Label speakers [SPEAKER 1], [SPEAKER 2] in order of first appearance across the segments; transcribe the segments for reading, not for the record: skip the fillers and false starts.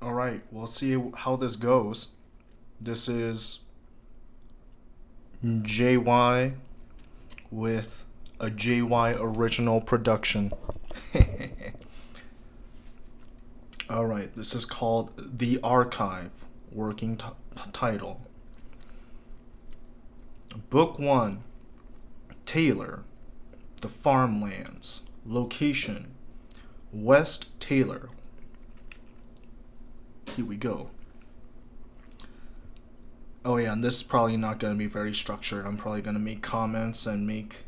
[SPEAKER 1] All right, we'll see how this goes. This is JY with a JY original production. All right, this is called The Archive, working title. Book 1, Taylor, The Farmlands, location, West Taylor. Here we go. Oh yeah, and this is probably not going to be very structured. I'm probably going to make comments and make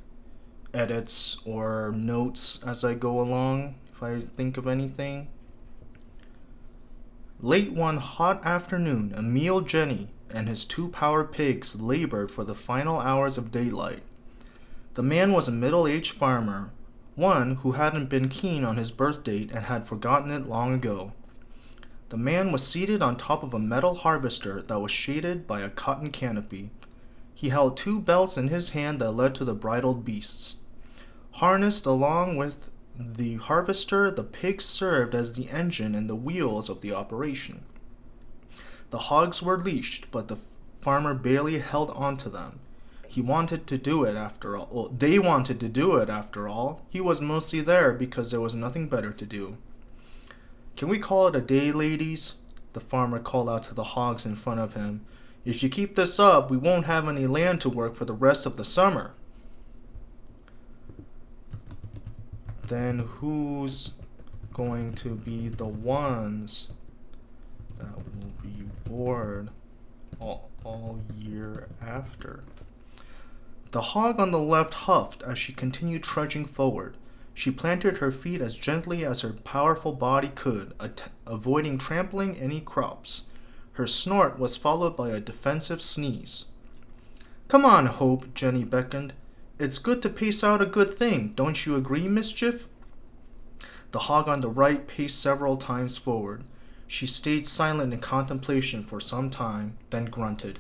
[SPEAKER 1] edits or notes as I go along if I think of anything. Late one hot afternoon, Emil Jenny and his two power pigs labored for the final hours of daylight. The man was a middle-aged farmer, one who hadn't been keen on his birth date and had forgotten it long ago. The man was seated on top of a metal harvester that was shaded by a cotton canopy. He held two belts in his hand that led to the bridled beasts. Harnessed along with the harvester, the pigs served as the engine and the wheels of the operation. The hogs were leashed, but the farmer barely held on to them. He wanted to do it after all. Well, they wanted to do it after all. He was mostly there because there was nothing better to do. Can we call it a day, ladies? The farmer called out to the hogs in front of him. If you keep this up, we won't have any land to work for the rest of the summer. Then who's going to be the ones that will be bored all year after? The hog on the left huffed as she continued trudging forward. She planted her feet as gently as her powerful body could, avoiding trampling any crops. Her snort was followed by a defensive sneeze. Come on, Hope, Jenny beckoned. It's good to pace out a good thing, don't you agree, Mischief? The hog on the right paced several times forward. She stayed silent in contemplation for some time, then grunted.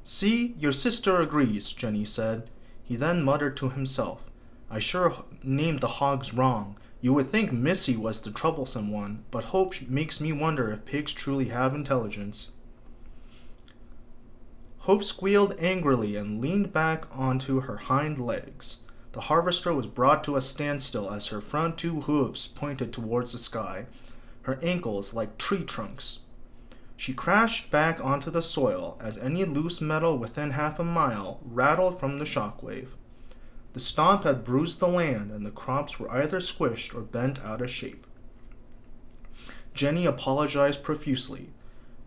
[SPEAKER 1] See, your sister agrees, Jenny said. He then muttered to himself. I sure named the hogs wrong. You would think Missy was the troublesome one, but Hope makes me wonder if pigs truly have intelligence. Hope squealed angrily and leaned back onto her hind legs. The harvester was brought to a standstill as her front two hooves pointed towards the sky, her ankles like tree trunks. She crashed back onto the soil as any loose metal within half a mile rattled from the shockwave. The stomp had bruised the land, and the crops were either squished or bent out of shape. Jenny apologized profusely.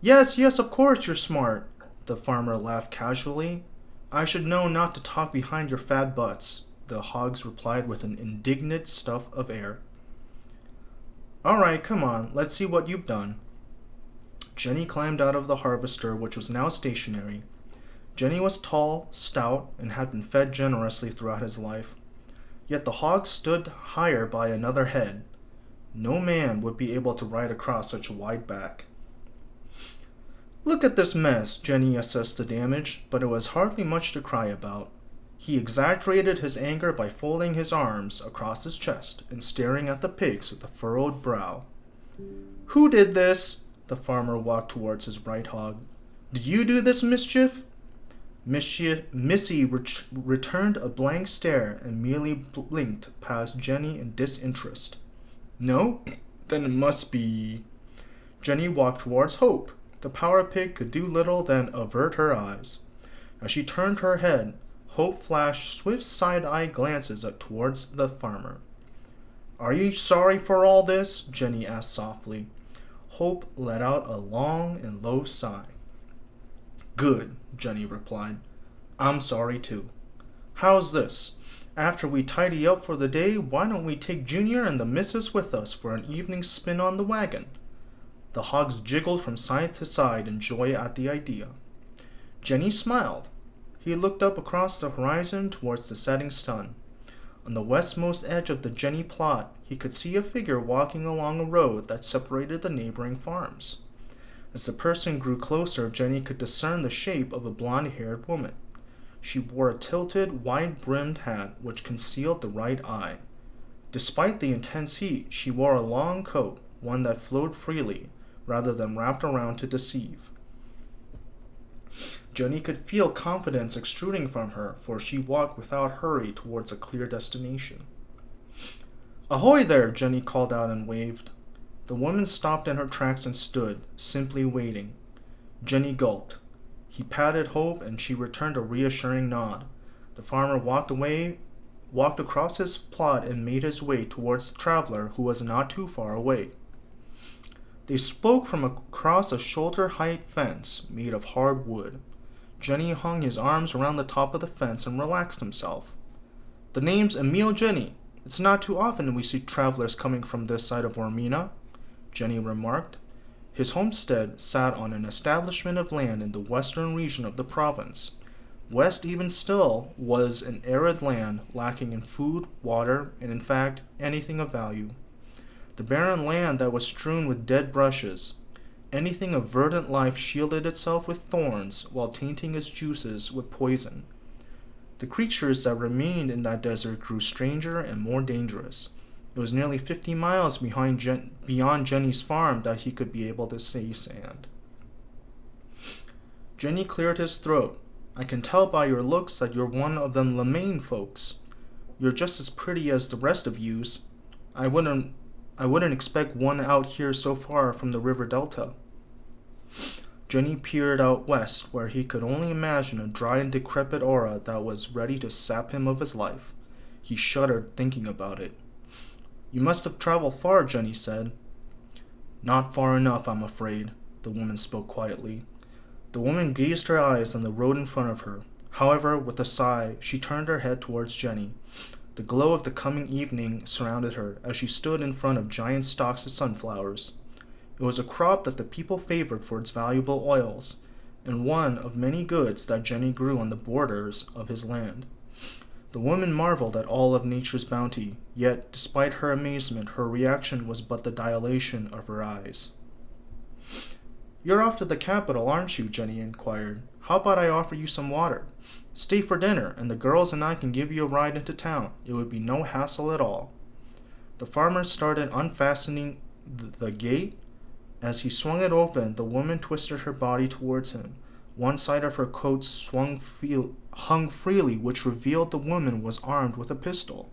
[SPEAKER 1] Yes, of course you're smart, the farmer laughed casually. I should know not to talk behind your fat butts, the hogs replied with an indignant stuff of air. All right, come on, let's see what you've done. Jenny climbed out of the harvester, which was now stationary. Jenny was tall, stout, and had been fed generously throughout his life. Yet the hog stood higher by another head. No man would be able to ride across such a wide back. Look at this mess, Jenny assessed the damage, but it was hardly much to cry about. He exaggerated his anger by folding his arms across his chest and staring at the pigs with a furrowed brow. Who did this? The farmer walked towards his right hog. Did you do this, Mischief? Missy returned a blank stare and merely blinked past Jenny in disinterest. No? Then it must be... Jenny walked towards Hope. The power pig could do little than avert her eyes. As she turned her head, Hope flashed swift side-eye glances towards the farmer. Are you sorry for all this? Jenny asked softly. Hope let out a long and low sigh. Good, Jenny replied. I'm sorry too. How's this? After we tidy up for the day, why don't we take Junior and the missus with us for an evening spin on the wagon? The hogs jiggled from side to side in joy at the idea. Jenny smiled. He looked up across the horizon towards the setting sun. On the westmost edge of the Jenny plot, he could see a figure walking along a road that separated the neighboring farms. As the person grew closer, Jenny could discern the shape of a blonde-haired woman. She wore a tilted, wide-brimmed hat which concealed the right eye. Despite the intense heat, she wore a long coat, one that flowed freely, rather than wrapped around to deceive. Jenny could feel confidence extruding from her, for she walked without hurry towards a clear destination. "Ahoy there!" Jenny called out and waved. The woman stopped in her tracks and stood, simply waiting. Jenny gulped. He patted Hope, and she returned a reassuring nod. The farmer walked across his plot and made his way towards the traveler, who was not too far away. They spoke from across a shoulder-height fence made of hard wood. Jenny hung his arms around the top of the fence and relaxed himself. "The name's Emil Jenny. It's not too often we see travelers coming from this side of Ormina," Jenny remarked. His homestead sat on an establishment of land in the western region of the province. West even still was an arid land lacking in food, water, and in fact anything of value. The barren land that was strewn with dead brushes. Anything of verdant life shielded itself with thorns while tainting its juices with poison. The creatures that remained in that desert grew stranger and more dangerous. It was nearly 50 miles beyond Jenny's farm that he could be able to see sand. Jenny cleared his throat. "I can tell by your looks that you're one of them Lemaine folks. You're just as pretty as the rest of yous. I wouldn't expect one out here so far from the river delta." Jenny peered out west, where he could only imagine a dry and decrepit aura that was ready to sap him of his life. He shuddered thinking about it. "You must have traveled far," Jenny said. "Not far enough, I'm afraid," the woman spoke quietly. The woman gazed her eyes on the road in front of her. However, with a sigh, she turned her head towards Jenny. The glow of the coming evening surrounded her as she stood in front of giant stalks of sunflowers. It was a crop that the people favored for its valuable oils, and one of many goods that Jenny grew on the borders of his land. The woman marveled at all of nature's bounty, yet, despite her amazement, her reaction was but the dilation of her eyes. "You're off to the capital, aren't you?" Jenny inquired. "How about I offer you some water? Stay for dinner, and the girls and I can give you a ride into town. It would be no hassle at all." The farmer started unfastening the gate. As he swung it open, the woman twisted her body towards him. One side of her coat hung freely, which revealed the woman was armed with a pistol.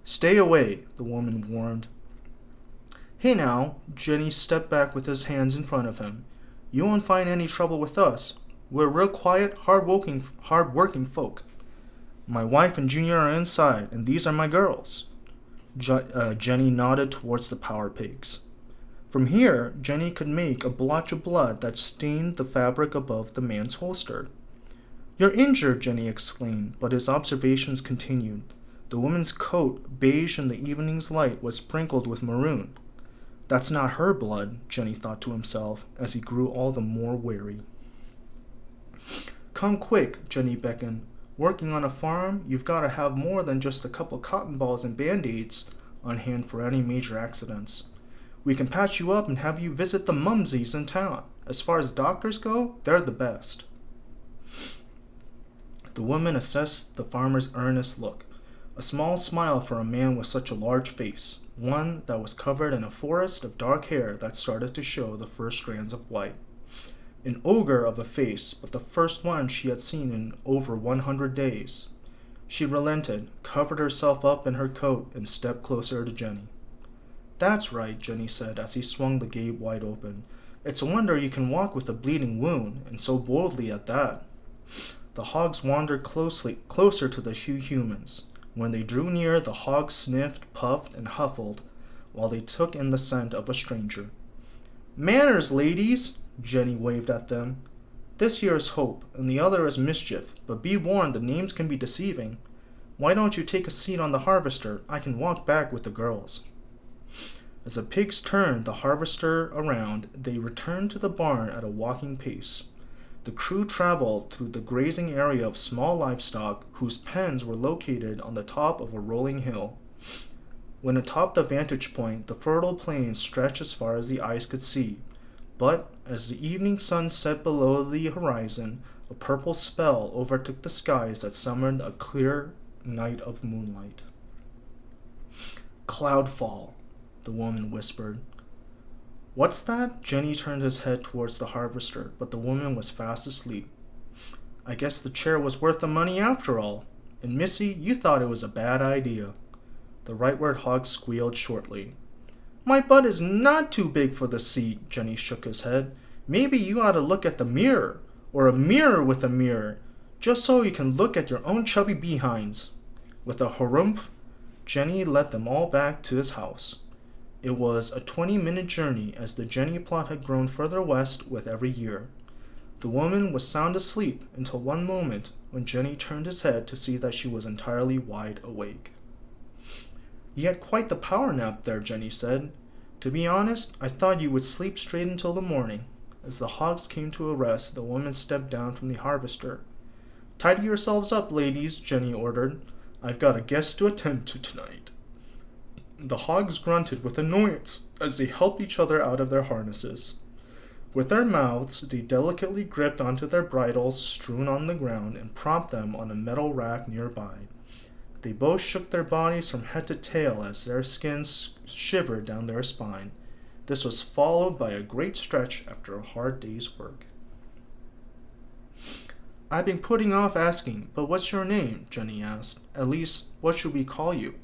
[SPEAKER 1] "Stay away," the woman warned. "Hey now," Jenny stepped back with his hands in front of him. "You won't find any trouble with us. We're real quiet, hard-working folk. My wife and Junior are inside, and these are my girls." Jenny nodded towards the power pigs. From here, Jenny could make a blotch of blood that stained the fabric above the man's holster. "You're injured," Jenny exclaimed, but his observations continued. The woman's coat, beige in the evening's light, was sprinkled with maroon. "That's not her blood," Jenny thought to himself, as he grew all the more wary. "Come quick," Jenny beckoned. "Working on a farm, you've got to have more than just a couple cotton balls and band-aids on hand for any major accidents. We can patch you up and have you visit the mumsies in town. As far as doctors go, they're the best." The woman assessed the farmer's earnest look. A small smile for a man with such a large face, one that was covered in a forest of dark hair that started to show the first strands of white. An ogre of a face, but the first one she had seen in over 100 days. She relented, covered herself up in her coat, and stepped closer to Jenny. "That's right," Jenny said as he swung the gate wide open. "It's a wonder you can walk with a bleeding wound, and so boldly at that." The hogs wandered closer to the two humans. When they drew near, the hogs sniffed, puffed, and huffled, while they took in the scent of a stranger. "Manners, ladies!" Jenny waved at them. "This here is Hope, and the other is Mischief, but be warned the names can be deceiving. Why don't you take a seat on the harvester? I can walk back with the girls." As the pigs turned the harvester around, they returned to the barn at a walking pace. The crew traveled through the grazing area of small livestock whose pens were located on the top of a rolling hill. When atop the vantage point, the fertile plain stretched as far as the eyes could see. But as the evening sun set below the horizon, a purple spell overtook the skies that summoned a clear night of moonlight. "Cloudfall," the woman whispered. What's that? Jenny turned his head towards the harvester, but the woman was fast asleep. I guess the chair was worth the money after all. And Missy, you thought it was a bad idea. The rightward hog squealed shortly. My butt is not too big for the seat, Jenny shook his head. Maybe you ought to look at the mirror, or a mirror with a mirror, just so you can look at your own chubby behinds. With a harumph, Jenny led them all back to his house. It was a 20-minute journey as the Jenny plot had grown further west with every year. The woman was sound asleep until one moment when Jenny turned his head to see that she was entirely wide awake. You had quite the power nap there, Jenny said. To be honest, I thought you would sleep straight until the morning. As the hogs came to a rest, the woman stepped down from the harvester. Tidy yourselves up, ladies, Jenny ordered. I've got a guest to attend to tonight. The hogs grunted with annoyance as they helped each other out of their harnesses. With their mouths, they delicately gripped onto their bridles strewn on the ground and propped them on a metal rack nearby. They both shook their bodies from head to tail as their skins shivered down their spine. This was followed by a great stretch after a hard day's work. I've been putting off asking, but what's your name? Jenny asked. At least, what should we call you?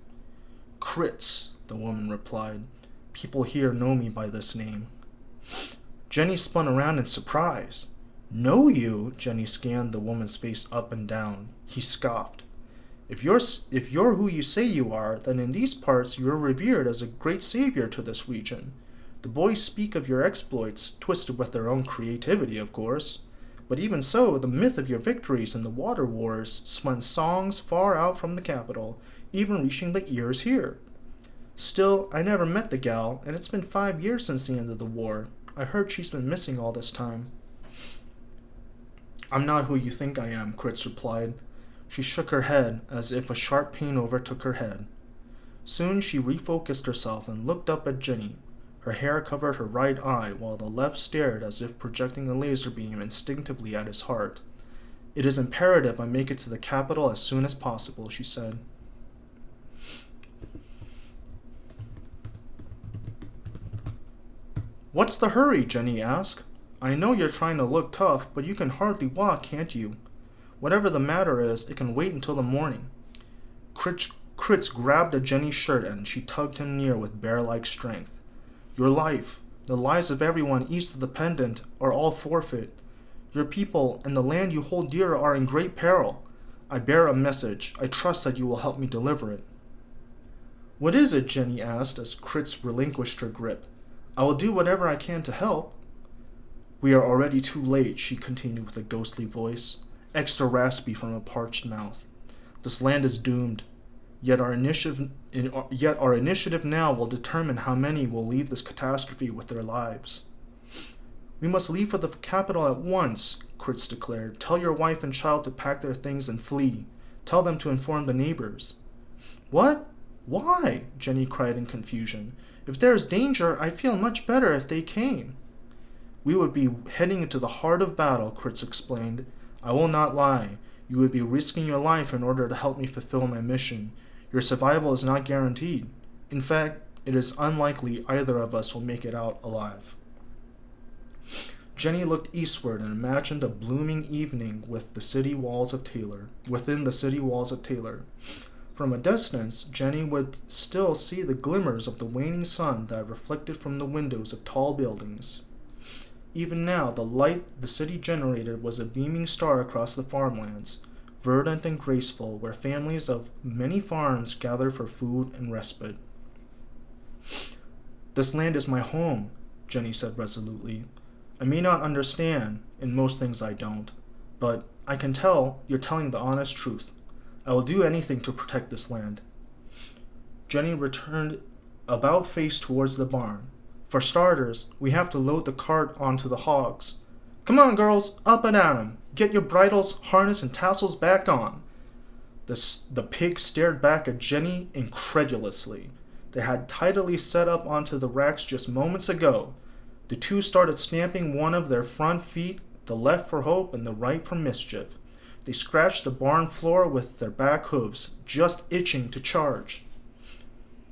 [SPEAKER 1] Kritz, the woman replied. People here know me by this name. Jenny spun around in surprise. Know you? Jenny scanned the woman's face up and down. He scoffed. If you're who you say you are, then in these parts you are revered as a great savior to this region. The boys speak of your exploits, twisted with their own creativity, of course. But even so, the myth of your victories in the water wars spun songs far out from the capital, even reaching the ears here. Still, I never met the gal, and it's been 5 years since the end of the war. I heard she's been missing all this time. I'm not who you think I am, Kritz replied. She shook her head as if a sharp pain overtook her head. Soon she refocused herself and looked up at Jenny. Her hair covered her right eye, while the left stared as if projecting a laser beam instinctively at his heart. It is imperative I make it to the capital as soon as possible, she said. What's the hurry? Jenny asked. I know you're trying to look tough, but you can hardly walk, can't you? Whatever the matter is, it can wait until the morning. Kritz grabbed at Jenny's shirt and she tugged him near with bear-like strength. Your life, the lives of everyone east of the pendant, are all forfeit. Your people and the land you hold dear are in great peril. I bear a message. I trust that you will help me deliver it. What is it? Jenny asked as Kritz relinquished her grip. I will do whatever I can to help. We are already too late, she continued with a ghostly voice, extra raspy from a parched mouth. This land is doomed. Yet our initiative now will determine how many will leave this catastrophe with their lives. We must leave for the capital at once, Kritz declared. Tell your wife and child to pack their things and flee. Tell them to inform the neighbors. What? Why? Jenny cried in confusion. If there is danger, I'd feel much better if they came. We would be heading into the heart of battle, Kritz explained. I will not lie. You would be risking your life in order to help me fulfill my mission. Your survival is not guaranteed. In fact, it is unlikely either of us will make it out alive. Jenny looked eastward and imagined a blooming evening within the city walls of Taylor. From a distance, Jenny would still see the glimmers of the waning sun that reflected from the windows of tall buildings. Even now, the light the city generated was a beaming star across the farmlands, verdant and graceful, where families of many farms gathered for food and respite. This land is my home, Jenny said resolutely. I may not understand, in most things I don't, but I can tell you're telling the honest truth. I will do anything to protect this land. Jenny returned about face towards the barn. For starters, we have to load the cart onto the hogs. Come on, girls, up and at 'em. Get your bridles, harness, and tassels back on. The pig stared back at Jenny incredulously. They had tidily set up onto the racks just moments ago. The two started stamping one of their front feet, the left for hope and the right for mischief. They scratched the barn floor with their back hooves, just itching to charge.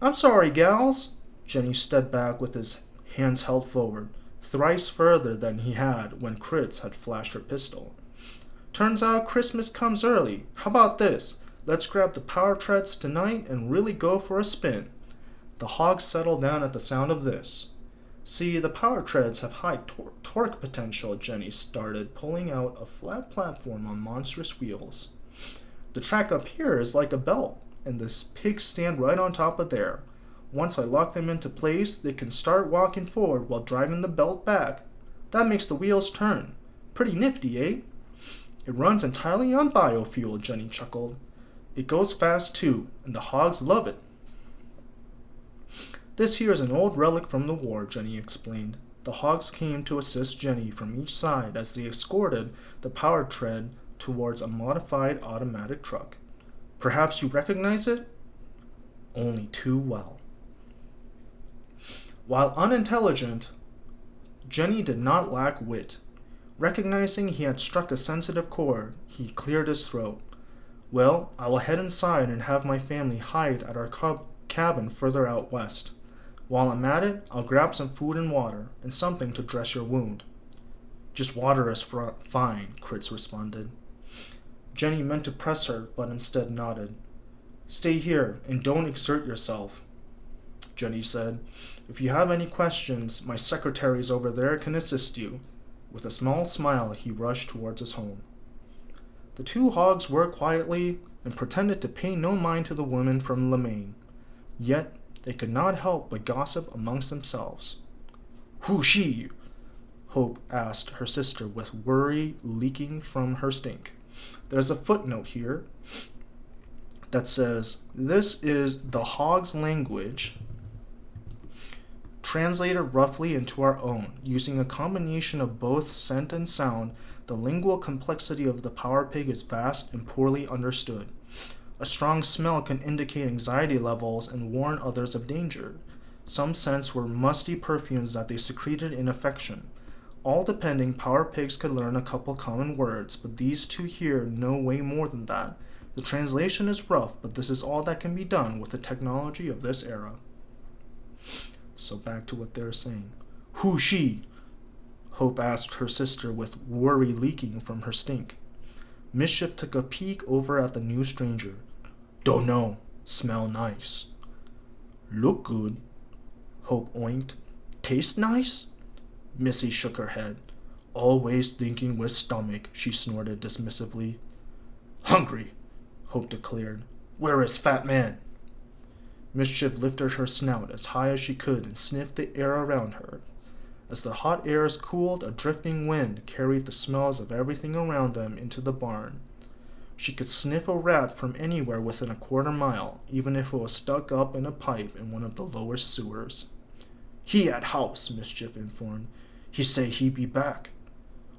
[SPEAKER 1] I'm sorry, gals. Jenny stepped back with his hands held forward, thrice further than he had when Kritz had flashed her pistol. Turns out Christmas comes early. How about this? Let's grab the power treads tonight and really go for a spin. The hogs settled down at the sound of this. See, the power treads have high torque potential, Jenny started, pulling out a flat platform on monstrous wheels. The track up here is like a belt, and the pigs stand right on top of there. Once I lock them into place, they can start walking forward while driving the belt back. That makes the wheels turn. Pretty nifty, eh? It runs entirely on biofuel, Jenny chuckled. It goes fast too, and the hogs love it. This here is an old relic from the war, Jenny explained. The hogs came to assist Jenny from each side as they escorted the power tread towards a modified automatic truck. Perhaps you recognize it? Only too well. While unintelligent, Jenny did not lack wit. Recognizing he had struck a sensitive chord, he cleared his throat. Well, I will head inside and have my family hide at our cabin further out west. While I'm at it, I'll grab some food and water, and something to dress your wound. Just water is fine, Kritz responded. Jenny meant to press her, but instead nodded. Stay here, and don't exert yourself, Jenny said. If you have any questions, my secretaries over there can assist you. With a small smile, he rushed towards his home. The two hogs worked quietly and pretended to pay no mind to the woman from Lemaine. Yet, they could not help but gossip amongst themselves. Who's she? Hope asked her sister with worry leaking from her stink. There's a footnote here that says, this is the hog's language, translated roughly into our own, using a combination of both scent and sound. The lingual complexity of the power pig is vast and poorly understood. A strong smell can indicate anxiety levels and warn others of danger. Some scents were musty perfumes that they secreted in affection. All depending, power pigs could learn a couple common words, but these two here know way more than that. The translation is rough, but this is all that can be done with the technology of this era. So back to what they're saying. Who's she? Hope asked her sister with worry leaking from her stink. Mischief took a peek over at the new stranger. Don't know. Smell nice. Look good. Hope oinked. Taste nice? Missy shook her head. Always thinking with stomach, she snorted dismissively. Hungry, Hope declared. Where is Fat Man? Mischief lifted her snout as high as she could and sniffed the air around her. As the hot airs cooled, a drifting wind carried the smells of everything around them into the barn. She could sniff a rat from anywhere within a quarter mile, even if it was stuck up in a pipe in one of the lower sewers. He at house, Mischief informed. He say he be back.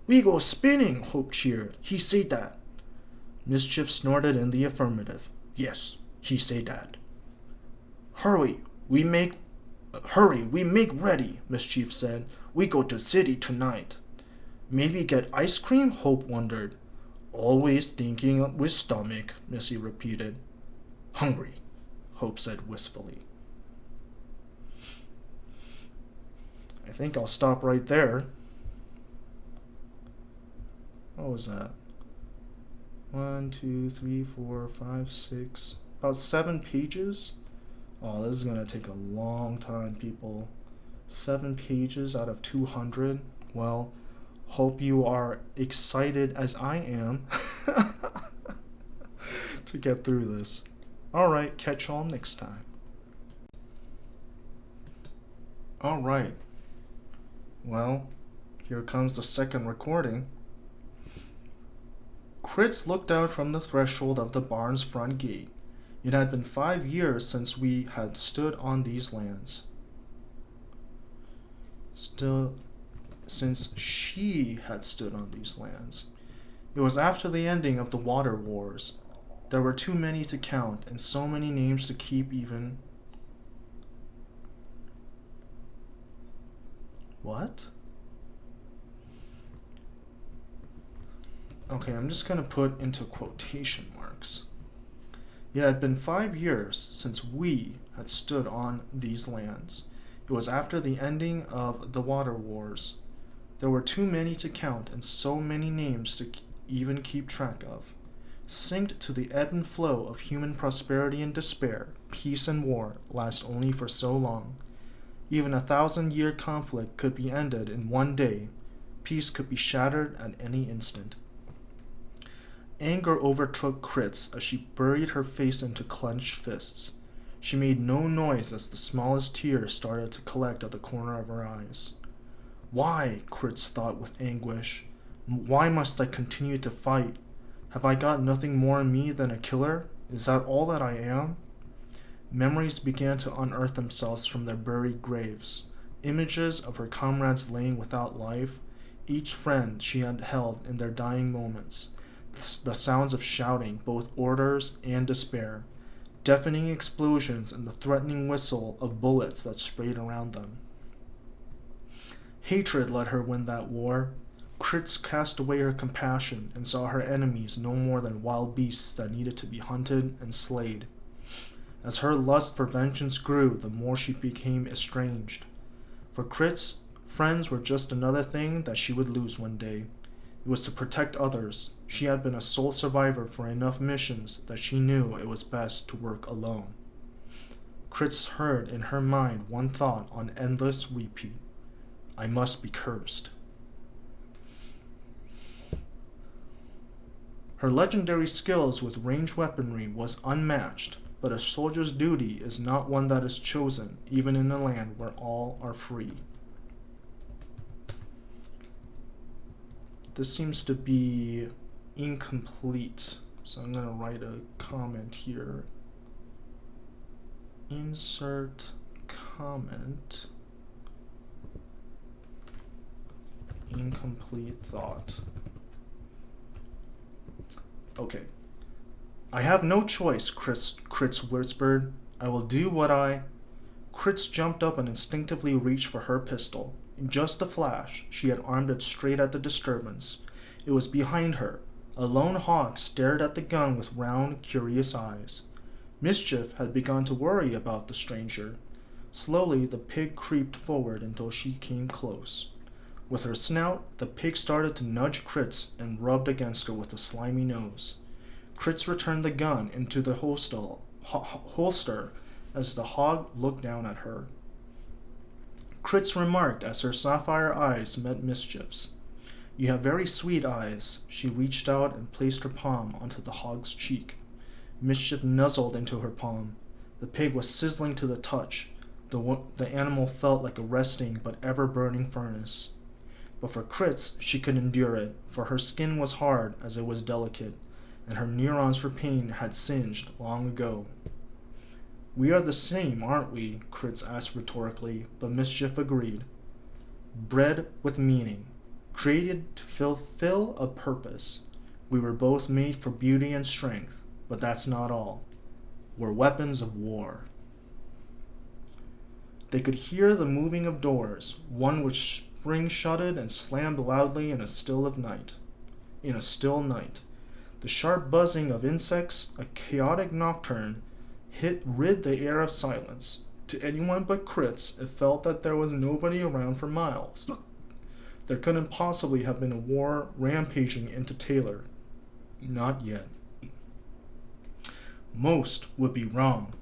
[SPEAKER 1] We go spinning, Hope cheered. He say that. Mischief snorted in the affirmative. Yes, he say that. Hurry, we make ready, Mischief said. We go to city tonight. Maybe get ice cream, Hope wondered. Always thinking with stomach, Missy repeated. Hungry, Hope said wistfully. I think I'll stop right there. What was that? 1, 2, 3, 4, 5, 6, about 7 pages? Oh, this is going to take a long time, people. 7 pages out of 200? Well, hope you are excited as I am to get through this. Alright, catch y'all next time. Alright. Well, here comes the second recording. Kritz looked out from the threshold of the barn's front gate. It had been 5 years since we had stood on these lands. Since she had stood on these lands. It was after the ending of the water wars. There were too many to count, and so many names to keep even. What? Okay, I'm just going to put into quotation marks. It had been 5 years since we had stood on these lands. It was after the ending of the Water Wars. There were too many to count and so many names to even keep track of. Synced to the ebb and flow of human prosperity and despair, peace and war last only for so long. Even a 1,000-year conflict could be ended in one day. Peace could be shattered at any instant. Anger overtook Kritz as she buried her face into clenched fists. She made no noise as the smallest tears started to collect at the corner of her eyes. Why? Kritz thought with anguish. Why must I continue to fight? Have I got nothing more in me than a killer? Is that all that I am? Memories began to unearth themselves from their buried graves. Images of her comrades laying without life, each friend she had held in their dying moments. The sounds of shouting, both orders and despair. Deafening explosions and the threatening whistle of bullets that sprayed around them. Hatred let her win that war. Kritz cast away her compassion and saw her enemies no more than wild beasts that needed to be hunted and slayed. As her lust for vengeance grew, the more she became estranged. For Kritz, friends were just another thing that she would lose one day. It was to protect others. She had been a sole survivor for enough missions that she knew it was best to work alone. Kritz heard in her mind one thought on endless repeat. I must be cursed. Her legendary skills with ranged weaponry was unmatched, but a soldier's duty is not one that is chosen, even in a land where all are free. This seems to be incomplete, so I'm going to write a comment here. Insert comment. Incomplete thought. Okay. I have no choice, Kritz whispered. I will do what I... Kritz jumped up and instinctively reached for her pistol. In just a flash, she had armed it straight at the disturbance. It was behind her. A lone hawk stared at the gun with round, curious eyes. Mischief had begun to worry about the stranger. Slowly, the pig creeped forward until she came close. With her snout, the pig started to nudge Kritz and rubbed against her with a slimy nose. Kritz returned the gun into the holster as the hog looked down at her. Kritz remarked as her sapphire eyes met Mischief's. You have very sweet eyes. She reached out and placed her palm onto the hog's cheek. Mischief nuzzled into her palm. The pig was sizzling to the touch. The animal felt like a resting but ever-burning furnace. But for Kritz, she could endure it, for her skin was hard as it was delicate, and her neurons for pain had singed long ago. We are the same, aren't we? Kritz asked rhetorically, but Mischief agreed. Bred with meaning, created to fulfill a purpose. We were both made for beauty and strength, but that's not all. We're weapons of war. They could hear the moving of doors, one which spring-shutted and slammed loudly in a still night. The sharp buzzing of insects, a chaotic nocturne, rid the air of silence. To anyone but Kritz, it felt that there was nobody around for miles. There couldn't possibly have been a war rampaging into Taylor. Not yet. Most would be wrong,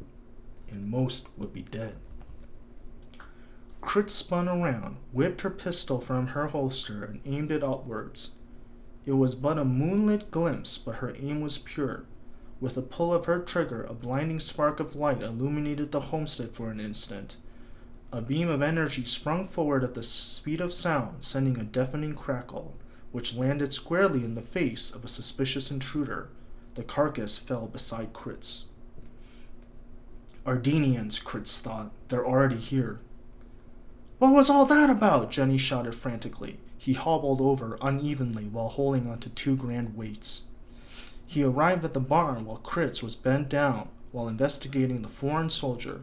[SPEAKER 1] and most would be dead. Kritz spun around, whipped her pistol from her holster, and aimed it upwards. It was but a moonlit glimpse, but her aim was pure. With a pull of her trigger, a blinding spark of light illuminated the homestead for an instant. A beam of energy sprung forward at the speed of sound, sending a deafening crackle, which landed squarely in the face of a suspicious intruder. The carcass fell beside Kritz. Ardenians, Kritz thought. They're already here. What was all that about? Jenny shouted frantically. He hobbled over unevenly while holding onto 2 grand weights. He arrived at the barn while Kritz was bent down while investigating the foreign soldier.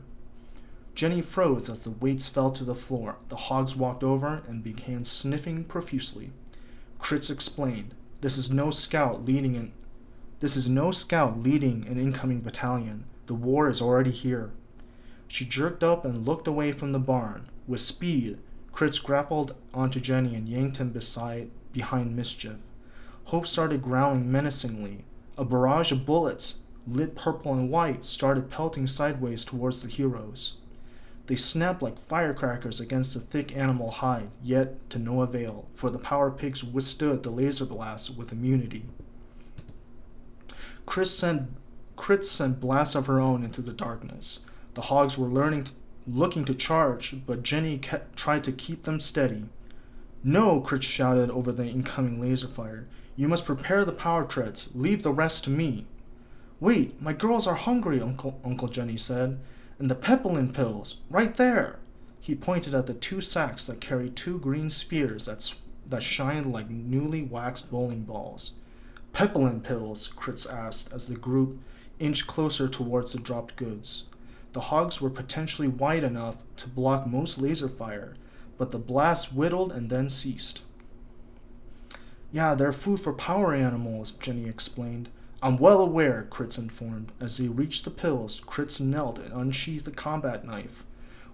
[SPEAKER 1] Jenny froze as the weights fell to the floor. The hogs walked over and began sniffing profusely. Kritz explained, This is no scout leading an incoming battalion. The war is already here. She jerked up and looked away from the barn. With speed, Kritz grappled onto Jenny and yanked him behind Mischief. Hope started growling menacingly. A barrage of bullets, lit purple and white, started pelting sideways towards the heroes. They snapped like firecrackers against the thick animal hide, yet to no avail, for the power pigs withstood the laser blasts with immunity. Kritz sent blasts of her own into the darkness. The hogs were looking to charge, but Jenny tried to keep them steady. "No," Kritz shouted over the incoming laser fire. "You must prepare the power treads. Leave the rest to me." "Wait, my girls are hungry," Uncle Jenny said. "And the pepperlin pills, right there." He pointed at the 2 sacks that carried 2 green spheres that shined like newly waxed bowling balls. "Pepperlin pills?" Kritz asked as the group inched closer towards the dropped goods. The hogs were potentially wide enough to block most laser fire, but the blast whittled and then ceased. "Yeah, they're food for power animals," Jenny explained. "I'm well aware," Kritz informed. As they reached the pills, Kritz knelt and unsheathed the combat knife.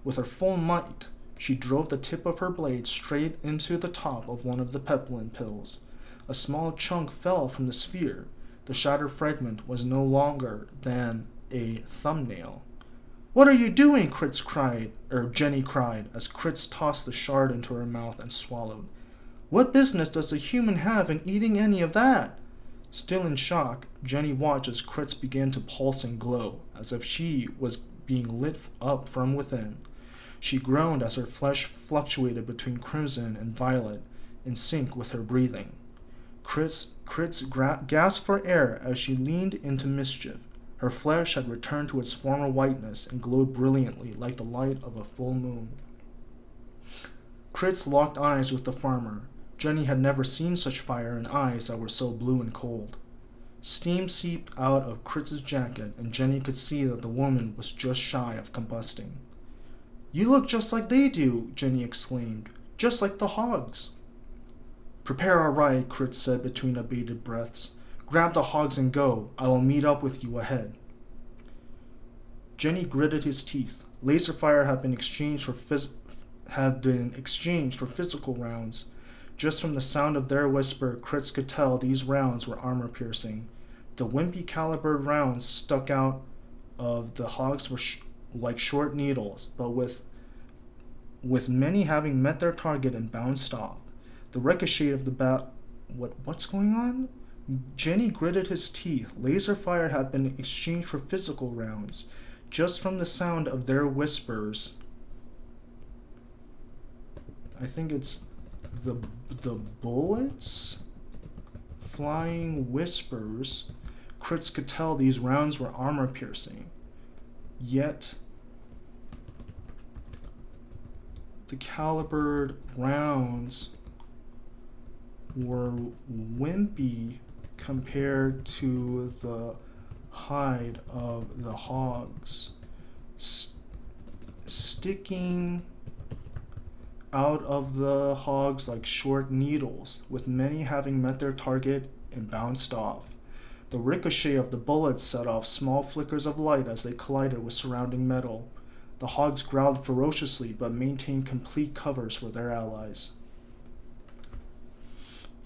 [SPEAKER 1] With her full might, she drove the tip of her blade straight into the top of one of the pepperlin pills. A small chunk fell from the sphere. The shattered fragment was no longer than a thumbnail. "What are you doing?" Jenny cried, as Kritz tossed the shard into her mouth and swallowed. "What business does a human have in eating any of that?" Still in shock, Jenny watched as Kritz began to pulse and glow, as if she was being lit up from within. She groaned as her flesh fluctuated between crimson and violet, in sync with her breathing. Kritz gasped for air as she leaned into Mischief. Her flesh had returned to its former whiteness and glowed brilliantly like the light of a full moon. Kritz locked eyes with the farmer. Jenny had never seen such fire in eyes that were so blue and cold. Steam seeped out of Kritz's jacket, and Jenny could see that the woman was just shy of combusting. "You look just like they do," Jenny exclaimed. "Just like the hogs." "Prepare our ride," Kritz said between abated breaths. "Grab the hogs and go. I will meet up with you ahead." Jenny gritted his teeth. Laser fire had been exchanged for physical rounds. Just from the sound of their whisper, Kritz could tell these rounds were armor-piercing. The wimpy calibered rounds stuck out of the hogs were like short needles, but with many having met their target and bounced off. The ricochet of the What's going on? Jenny gritted his teeth. Laser fire had been exchanged for physical rounds. Just from the sound of their whispers, I think it's the bullets, flying whispers. Kritz could tell these rounds were armor-piercing. Yet, the calibered rounds were wimpy compared to the hide of the hogs, sticking out of the hogs like short needles, with many having met their target and bounced off. The ricochet of the bullets set off small flickers of light as they collided with surrounding metal. The hogs growled ferociously but maintained complete covers for their allies.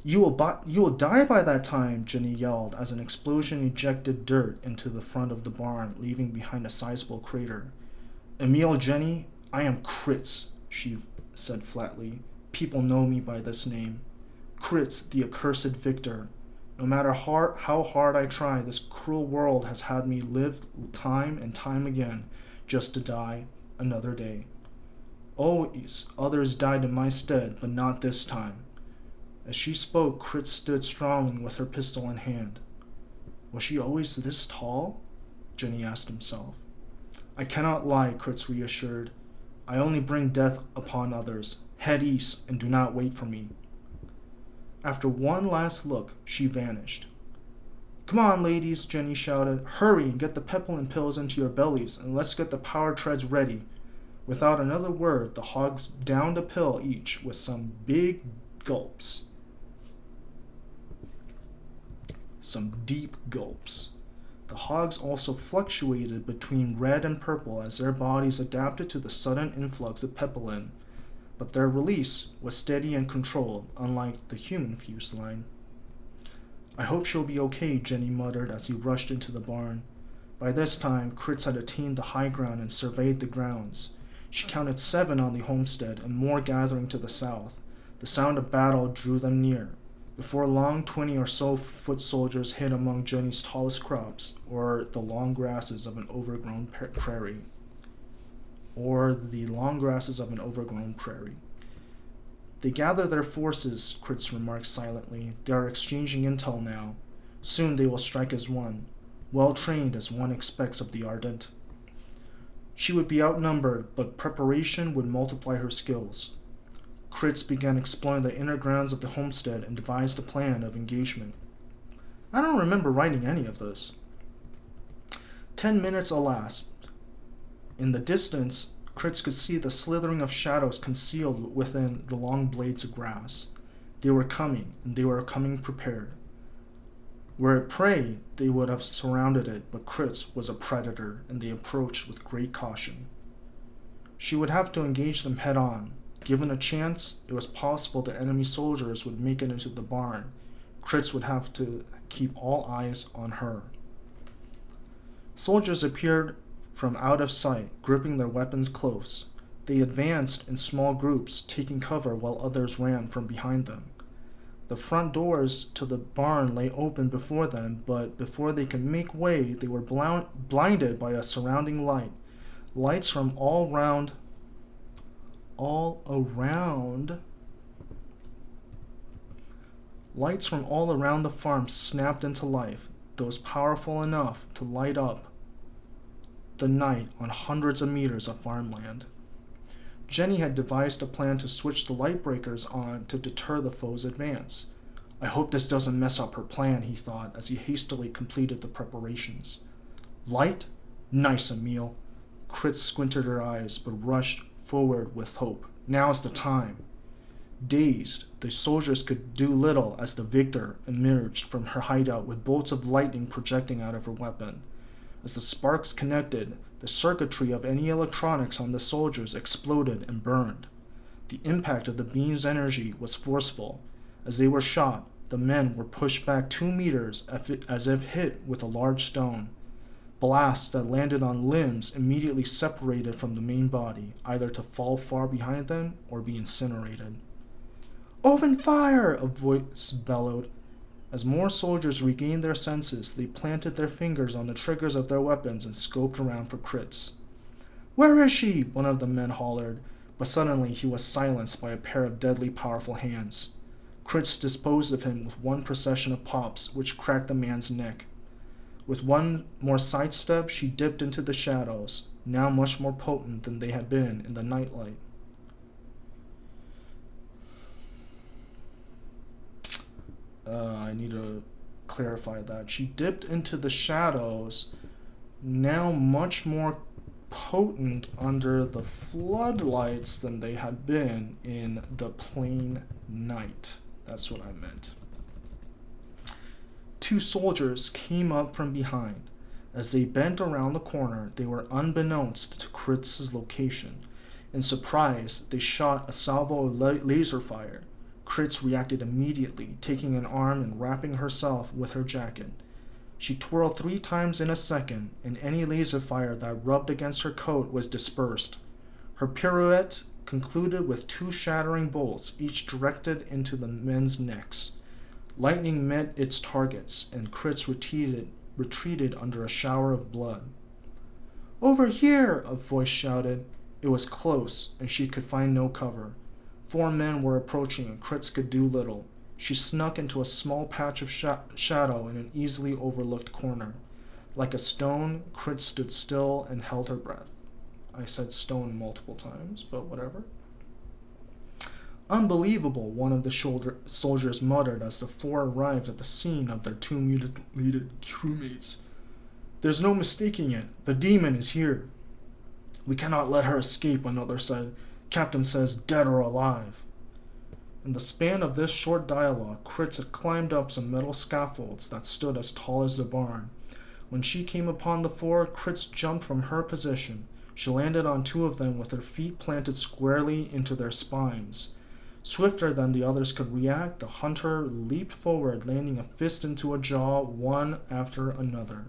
[SPEAKER 1] You will die by that time," Jenny yelled as an explosion ejected dirt into the front of the barn, leaving behind a sizable crater. "Emil, Jenny, I am Kritz," she said flatly. "People know me by this name. Kritz, the accursed victor. No matter how hard I try, this cruel world has had me live time and time again, just to die another day. Always others died in my stead, but not this time." As she spoke, Kritz stood strongly with her pistol in hand. Was she always this tall? Jenny asked himself. "I cannot lie," Kritz reassured. "I only bring death upon others. Head east and do not wait for me." After one last look, she vanished. "Come on, ladies," Jenny shouted. "Hurry and get the pepperlin pills into your bellies, and let's get the power treads ready." Without another word, the hogs downed a pill each with some big gulps. Some deep gulps. The hogs also fluctuated between red and purple as their bodies adapted to the sudden influx of pepilin, but their release was steady and controlled, unlike the human fuse line. I hope she'll be okay, Jenny muttered as he rushed into the barn. By this time, Kritz had attained the high ground and surveyed the grounds. She counted 7 on the homestead and more gathering to the south. The sound of battle drew them near. Before long, 20 or so foot soldiers hid among Jenny's tallest crops, or the long grasses of an overgrown prairie. They gather their forces, Kritz remarked silently. They are exchanging intel now. Soon they will strike as one, well trained as one expects of the ardent. She would be outnumbered, but preparation would multiply her skills. Kritz began exploring the inner grounds of the homestead and devised a plan of engagement. I don't remember writing any of this. 10 minutes elapsed. In the distance, Kritz could see the slithering of shadows concealed within the long blades of grass. They were coming, and they were coming prepared. Were it prey, they would have surrounded it, but Kritz was a predator, and they approached with great caution. She would have to engage them head-on. Given a chance, it was possible the enemy soldiers would make it into the barn. Kritz would have to keep all eyes on her. Soldiers appeared from out of sight, gripping their weapons close. They advanced in small groups, taking cover while others ran from behind them. The front doors to the barn lay open before them, but before they could make way, they were blinded by a surrounding light. Lights from all around the farm snapped into life, those powerful enough to light up the night on hundreds of meters of farmland. Jenny had devised a plan to switch the light breakers on to deter the foe's advance. I hope this doesn't mess up her plan, he thought as he hastily completed the preparations. Light? Nice, Emil. Kritz squinted her eyes, but rushed forward with hope. Now's the time. Dazed, the soldiers could do little as the victor emerged from her hideout with bolts of lightning projecting out of her weapon. As the sparks connected, the circuitry of any electronics on the soldiers exploded and burned. The impact of the beam's energy was forceful. As they were shot, the men were pushed back 2 meters as if hit with a large stone. Blasts that landed on limbs immediately separated from the main body, either to fall far behind them or be incinerated. "Open fire!" a voice bellowed. As more soldiers regained their senses, they planted their fingers on the triggers of their weapons and scoped around for Kritz. "Where is she?" one of the men hollered, but suddenly he was silenced by a pair of deadly powerful hands. Kritz disposed of him with one procession of pops, which cracked the man's neck. With one more sidestep, she dipped into the shadows, now much more potent than they had been in the nightlight. I need to clarify that. She dipped into the shadows, now much more potent under the floodlights than they had been in the plain night. That's what I meant. 2 soldiers came up from behind. As they bent around the corner, they were unbeknownst to Kritz's location. In surprise, they shot a salvo of laser fire. Kritz reacted immediately, taking an arm and wrapping herself with her jacket. She twirled 3 times in a second, and any laser fire that rubbed against her coat was dispersed. Her pirouette concluded with 2 shattering bolts, each directed into the men's necks. Lightning met its targets, and Kritz retreated under a shower of blood. "Over here!" a voice shouted. It was close, and she could find no cover. 4 men were approaching, and Kritz could do little. She snuck into a small patch of shadow in an easily overlooked corner. Like a stone, Kritz stood still and held her breath. I said stone multiple times, but whatever. "Unbelievable," one of the soldiers muttered as the 4 arrived at the scene of their 2 mutilated crewmates. "There's no mistaking it. The demon is here." "We cannot let her escape," another said. "Captain says dead or alive." In the span of this short dialogue, Kritz had climbed up some metal scaffolds that stood as tall as the barn. When she came upon the four, Kritz jumped from her position. She landed on two of them with her feet planted squarely into their spines. Swifter than the others could react, the hunter leaped forward, landing a fist into a jaw, one after another.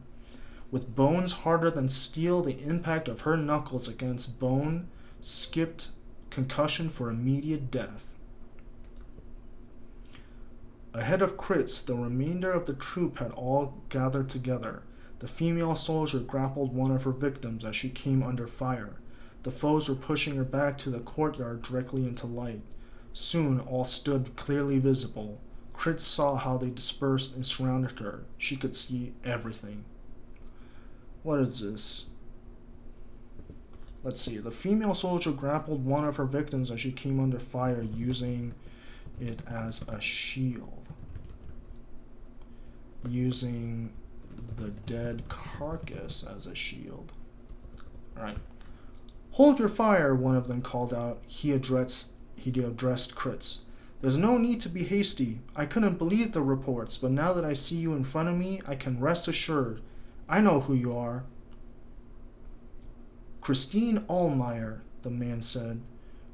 [SPEAKER 1] With bones harder than steel, the impact of her knuckles against bone skipped concussion for immediate death. Ahead of Kritz, the remainder of the troop had all gathered together. The female soldier grappled one of her victims as she came under fire. The foes were pushing her back to the courtyard directly into light. Soon all stood clearly visible. Kritz saw how they dispersed and surrounded her. She could see everything. What is this? Let's see. The female soldier grappled one of her victims as she came under fire, using it as a shield. Using the dead carcass as a shield. Alright. Hold your fire, one of them called out. He addressed Kritz. There's no need to be hasty. I couldn't believe the reports, but now that I see you in front of me, I can rest assured. I know who you are. Christine Allmeyer, the man said.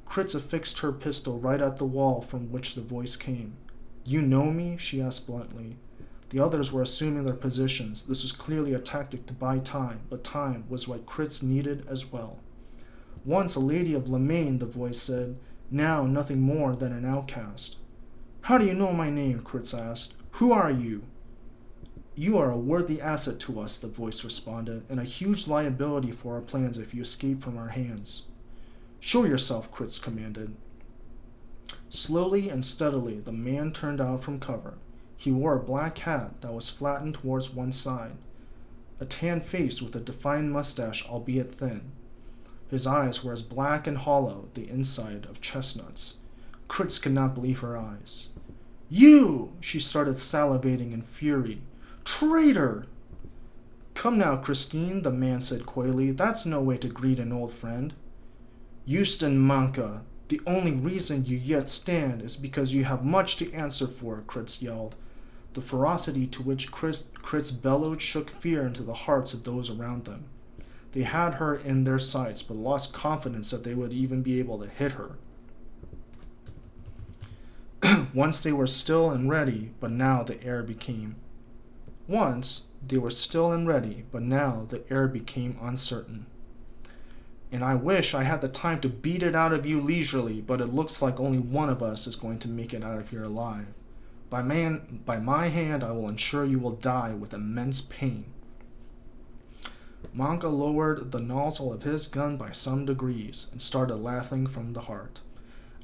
[SPEAKER 1] Kritz affixed her pistol right at the wall from which the voice came. You know me? She asked bluntly. The others were assuming their positions. This was clearly a tactic to buy time, but time was what Kritz needed as well. Once a lady of Lemaine, the voice said, now nothing more than an outcast. How do you know my name? Kritz asked. Who are you? You are a worthy asset to us, the voice responded, and a huge liability for our plans if you escape from our hands. Show yourself, Kritz commanded. Slowly and steadily, the man turned out from cover. He wore a black hat that was flattened towards one side, a tan face with a defined mustache, albeit thin. His eyes were as black and hollow, the inside of chestnuts. Kritz could not believe her eyes. You! She started salivating in fury. Traitor! Come now, Christine, the man said coyly. That's no way to greet an old friend. Houston Manca, the only reason you yet stand is because you have much to answer for, Kritz yelled. The ferocity to which Kritz bellowed shook fear into the hearts of those around them. They had her in their sights, but lost confidence that they would even be able to hit her. Once they were still and ready, but now the air became uncertain. And I wish I had the time to beat it out of you leisurely, but it looks like only one of us is going to make it out of here alive. By my hand, I will ensure you will die with immense pain. Manca lowered the nozzle of his gun by some degrees and started laughing from the heart.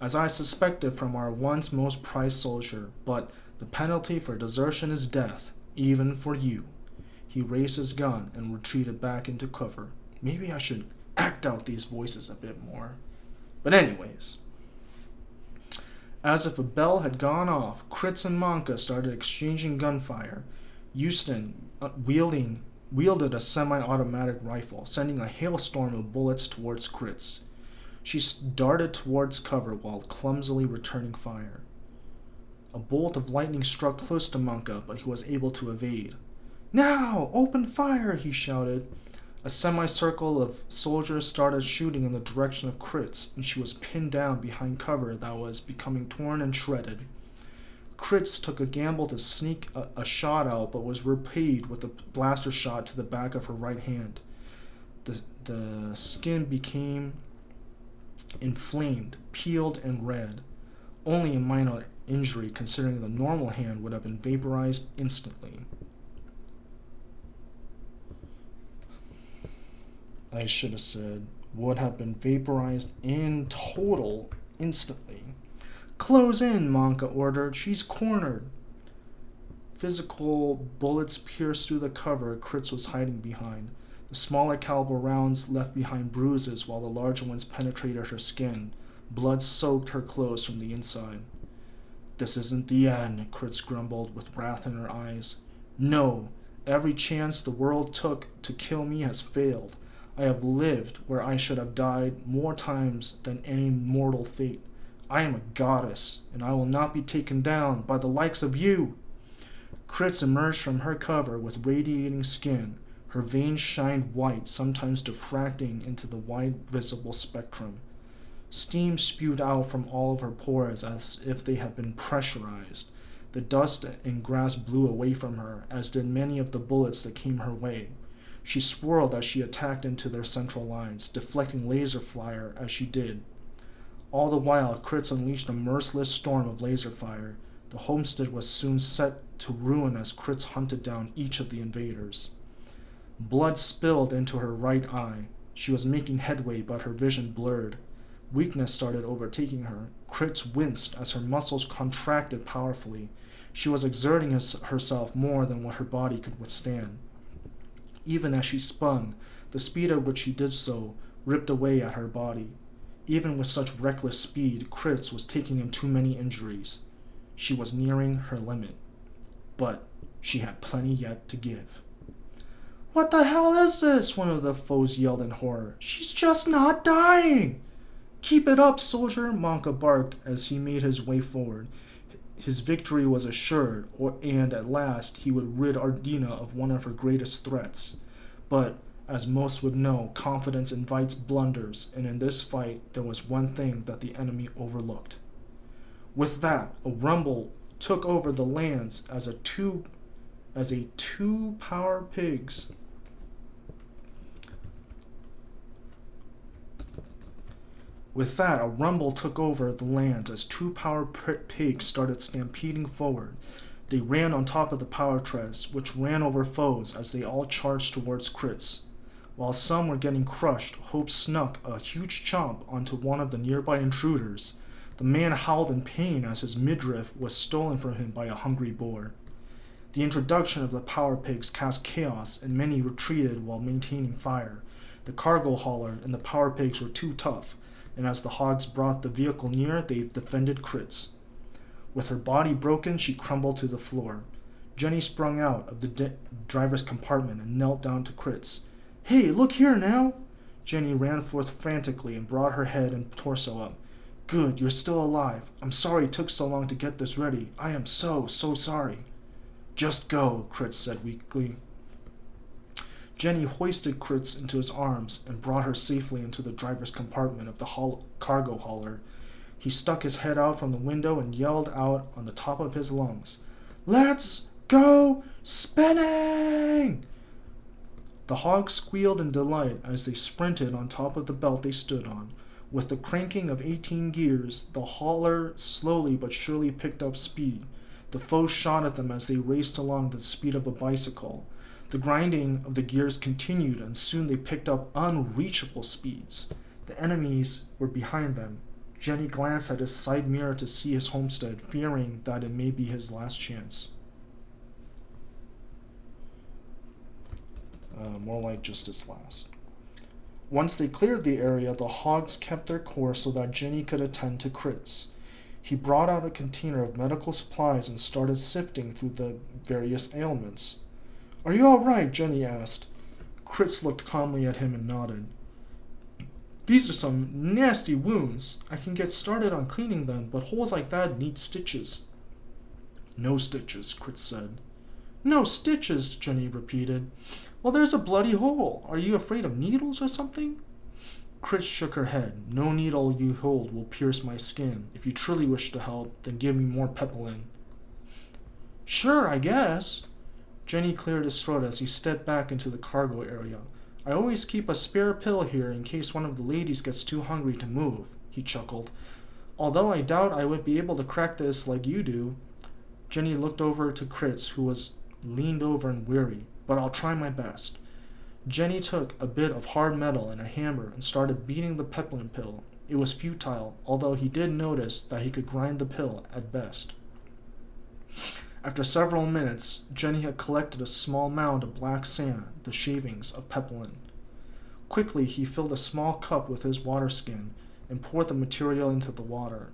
[SPEAKER 1] As I suspected from our once most prized soldier, but the penalty for desertion is death, even for you. He raised his gun and retreated back into cover. Maybe I should act out these voices a bit more. But anyways, as if a bell had gone off, Kritz and Manca started exchanging gunfire. Houston wielded a semi-automatic rifle, sending a hailstorm of bullets towards Kritz. She darted towards cover while clumsily returning fire. A bolt of lightning struck close to Manca, but he was able to evade. Now! Open fire! He shouted. A semicircle of soldiers started shooting in the direction of Kritz, and she was pinned down behind cover that was becoming torn and shredded. Kritz took a gamble to sneak a shot out, but was repaid with a blaster shot to the back of her right hand. The skin became inflamed, peeled, and red. Only a minor injury, considering the normal hand would have been vaporized instantly. I should have said, would have been vaporized in total instantly. Close in, Manca ordered. She's cornered. Physical bullets pierced through the cover Kritz was hiding behind. The smaller caliber rounds left behind bruises while the larger ones penetrated her skin. Blood soaked her clothes from the inside. This isn't the end, Kritz grumbled with wrath in her eyes. No, every chance the world took to kill me has failed. I have lived where I should have died more times than any mortal fate. I am a goddess, and I will not be taken down by the likes of you. Kritz emerged from her cover with radiating skin. Her veins shined white, sometimes diffracting into the wide visible spectrum. Steam spewed out from all of her pores as if they had been pressurized. The dust and grass blew away from her, as did many of the bullets that came her way. She swirled as she attacked into their central lines, deflecting laser fire as she did. All the while, Kritz unleashed a merciless storm of laser fire. The homestead was soon set to ruin as Kritz hunted down each of the invaders. Blood spilled into her right eye. She was making headway, but her vision blurred. Weakness started overtaking her. Kritz winced as her muscles contracted powerfully. She was exerting herself more than what her body could withstand. Even as she spun, the speed at which she did so ripped away at her body. Even with such reckless speed, Kritz was taking in too many injuries. She was nearing her limit. But she had plenty yet to give. "What the hell is this?" one of the foes yelled in horror. "She's just not dying!" "Keep it up, soldier," Monka barked as he made his way forward. His victory was assured, and at last he would rid Ardina of one of her greatest threats. But, as most would know, confidence invites blunders, and in this fight there was one thing that the enemy overlooked. With that, a rumble took over the lands as two power pigs With that, a rumble took over the land as two power pigs started stampeding forward. They ran on top of the power treads, which ran over foes as they all charged towards Kritz. While some were getting crushed, Hope snuck a huge chomp onto one of the nearby intruders. The man howled in pain as his midriff was stolen from him by a hungry boar. The introduction of the power pigs cast chaos, and many retreated while maintaining fire. The cargo hauler and the power pigs were too tough, and as the hogs brought the vehicle near, they defended Kritz. With her body broken, she crumbled to the floor. Jenny sprung out of the driver's compartment and knelt down to Kritz. "Hey, look here now!" Jenny ran forth frantically and brought her head and torso up. "Good, you're still alive. I'm sorry it took so long to get this ready. I am so sorry." "Just go," Kritz said weakly. Jenny hoisted Kritz into his arms and brought her safely into the driver's compartment of the cargo hauler. He stuck his head out from the window and yelled out on the top of his lungs, "Let's go spinning!" The hogs squealed in delight as they sprinted on top of the belt they stood on. With the cranking of 18 gears, the hauler slowly but surely picked up speed. The foes shot at them as they raced along the speed of a bicycle. The grinding of the gears continued, and soon they picked up unreachable speeds. The enemies were behind them. Jenny glanced at his side mirror to see his homestead, fearing that it may be his last chance. More like just his last. Once they cleared the area, the hogs kept their course so that Jenny could attend to Kritz. He brought out a container of medical supplies and started sifting through the various ailments. "Are you all right?" Jenny asked. Kritz looked calmly at him and nodded. "These are some nasty wounds. I can get started on cleaning them, but holes like that need stitches." "No stitches," Kritz said. "No stitches," Jenny repeated. "Well, there's a bloody hole. Are you afraid of needles or something?" Kritz shook her head. "No needle you hold will pierce my skin. If you truly wish to help, then give me more pepperlin." "Sure, I guess." Jenny cleared his throat as he stepped back into the cargo area. "I always keep a spare pill here in case one of the ladies gets too hungry to move," he chuckled. "Although I doubt I would be able to crack this like you do." Jenny looked over to Kritz, who was leaned over and weary. "But I'll try my best." Jenny took a bit of hard metal and a hammer and started beating the pepperlin pill. It was futile, although he did notice that he could grind the pill at best. After several minutes, Jenny had collected a small mound of black sand, the shavings of pepperlin. Quickly, he filled a small cup with his water skin and poured the material into the water.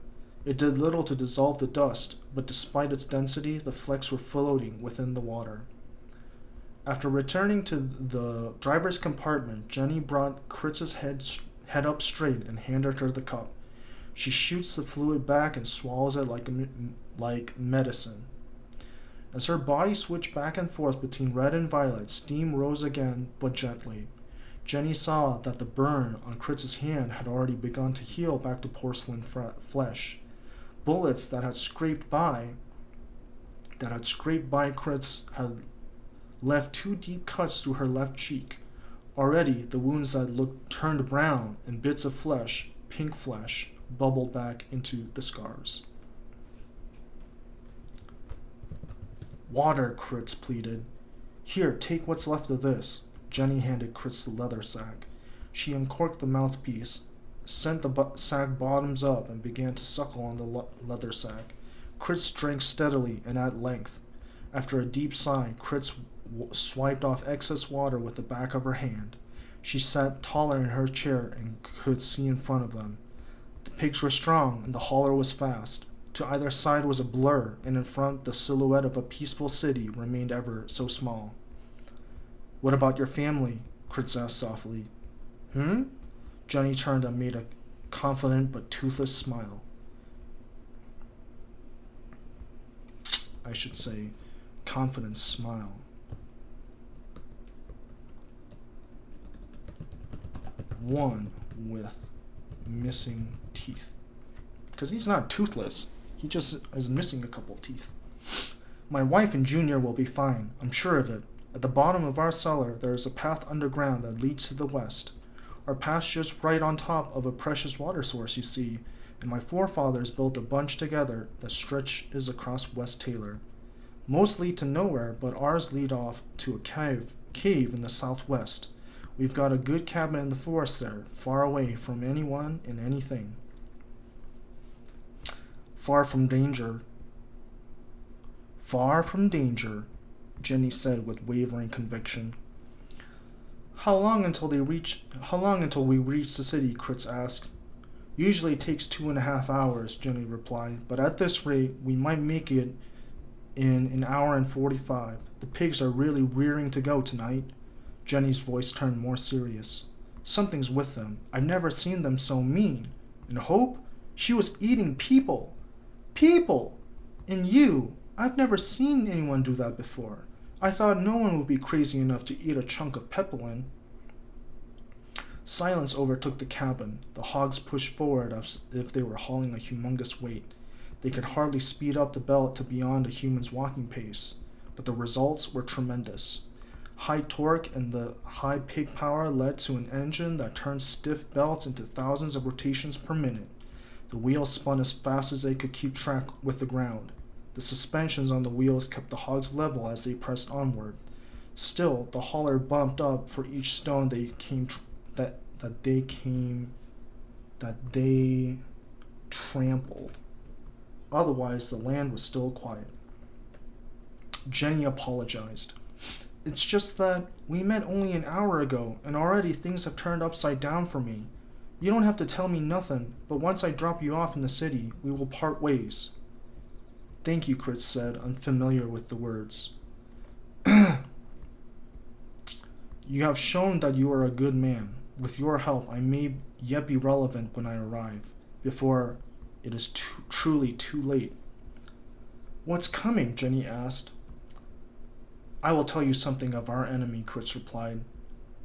[SPEAKER 1] It did little to dissolve the dust, but despite its density, the flecks were floating within the water. After returning to the driver's compartment, Jenny brought Kritz's head up straight and handed her the cup. She shoots the fluid back and swallows it like medicine. As her body switched back and forth between red and violet, steam rose again, but gently. Jenny saw that the burn on Kritz's hand had already begun to heal back to porcelain flesh. Bullets that had scraped by Kritz had left two deep cuts through her left cheek. Already, the wounds that looked turned brown, and bits of flesh, pink flesh, bubbled back into the scars. Water, Kritz pleaded. Here, take what's left of this. Jenny handed Kritz the leather sack. She uncorked the mouthpiece, sent the sack bottoms up, and began to suckle on the leather sack. Kritz drank steadily and at length. After a deep sigh, Kritz swiped off excess water with the back of her hand. She sat taller in her chair and could see in front of them. The pigs were strong, and the hauler was fast. To either side was a blur, and in front the silhouette of a peaceful city remained ever so small. What about your family? Kritz asked softly. Jenny turned and made a confident but toothless smile. I should say, confident smile. One with missing teeth. Because he's not toothless. He just is missing a couple teeth. My wife and Junior will be fine. I'm sure of it. At the bottom of our cellar, there is a path underground that leads to the west. Our path's just right on top of a precious water source, you see, and my forefathers built a bunch together that stretches across West Taylor. Most lead to nowhere, but ours lead off to a cave in the southwest. We've got a good cabin in the forest there, far away from anyone and anything. Far from danger. Far from danger, Jenny said with wavering conviction. How long until we reach the city? Kritz asked. Usually it takes 2.5 hours, Jenny replied, but at this rate we might make it in an hour and 45. The pigs are really rearing to go tonight. Jenny's voice turned more serious. Something's with them. I've never seen them so mean. And Hope? She was eating people. People! And you. I've never seen anyone do that before. I thought no one would be crazy enough to eat a chunk of pepperlin. Silence overtook the cabin. The hogs pushed forward as if they were hauling a humongous weight. They could hardly speed up the belt to beyond a human's walking pace, but the results were tremendous. High torque and the high pig power led to an engine that turned stiff belts into thousands of rotations per minute. The wheels spun as fast as they could keep track with the ground. The suspensions on the wheels kept the hogs level as they pressed onward. Still, the hauler bumped up for each stone that they trampled. Otherwise, the land was still quiet. Jenny apologized. It's just that we met only an hour ago, and already things have turned upside down for me. You don't have to tell me nothing, but once I drop you off in the city, we will part ways. Thank you, Kritz said, unfamiliar with the words. You have shown that you are a good man. With your help, I may yet be relevant when I arrive, before it is truly too late. What's coming? Jenny asked. I will tell you something of our enemy, Kritz replied.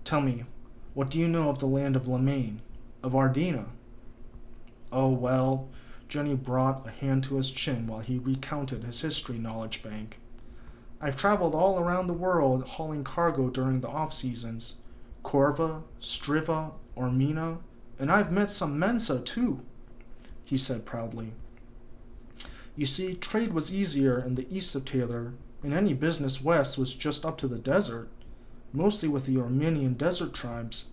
[SPEAKER 1] Tell me, what do you know of the land of Lemaine, of Ardina? Oh, well, Jenny brought a hand to his chin while he recounted his history knowledge bank. I've traveled all around the world hauling cargo during the off-seasons. Corva, Striva, Ormina, and I've met some Mensa, too, he said proudly. You see, trade was easier in the east of Taylor, and any business west was just up to the desert, mostly with the Armenian desert tribes.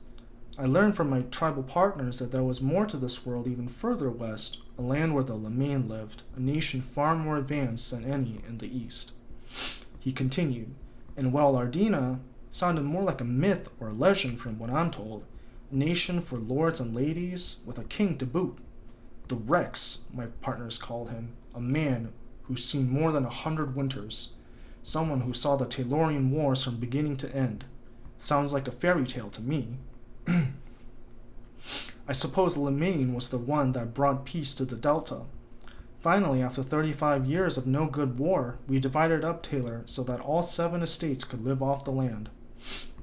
[SPEAKER 1] I learned from my tribal partners that there was more to this world even further west, a land where the Lemaine lived, a nation far more advanced than any in the east. He continued, and while Ardina sounded more like a myth or a legend from what I'm told, a nation for lords and ladies with a king to boot. The Rex, my partners called him, a man who's seen more than 100 winters, someone who saw the Taylorian Wars from beginning to end. Sounds like a fairy tale to me. I suppose Lemaine was the one that brought peace to the Delta. Finally, after 35 years of no good war, we divided up Taylor so that all 7 estates could live off the land.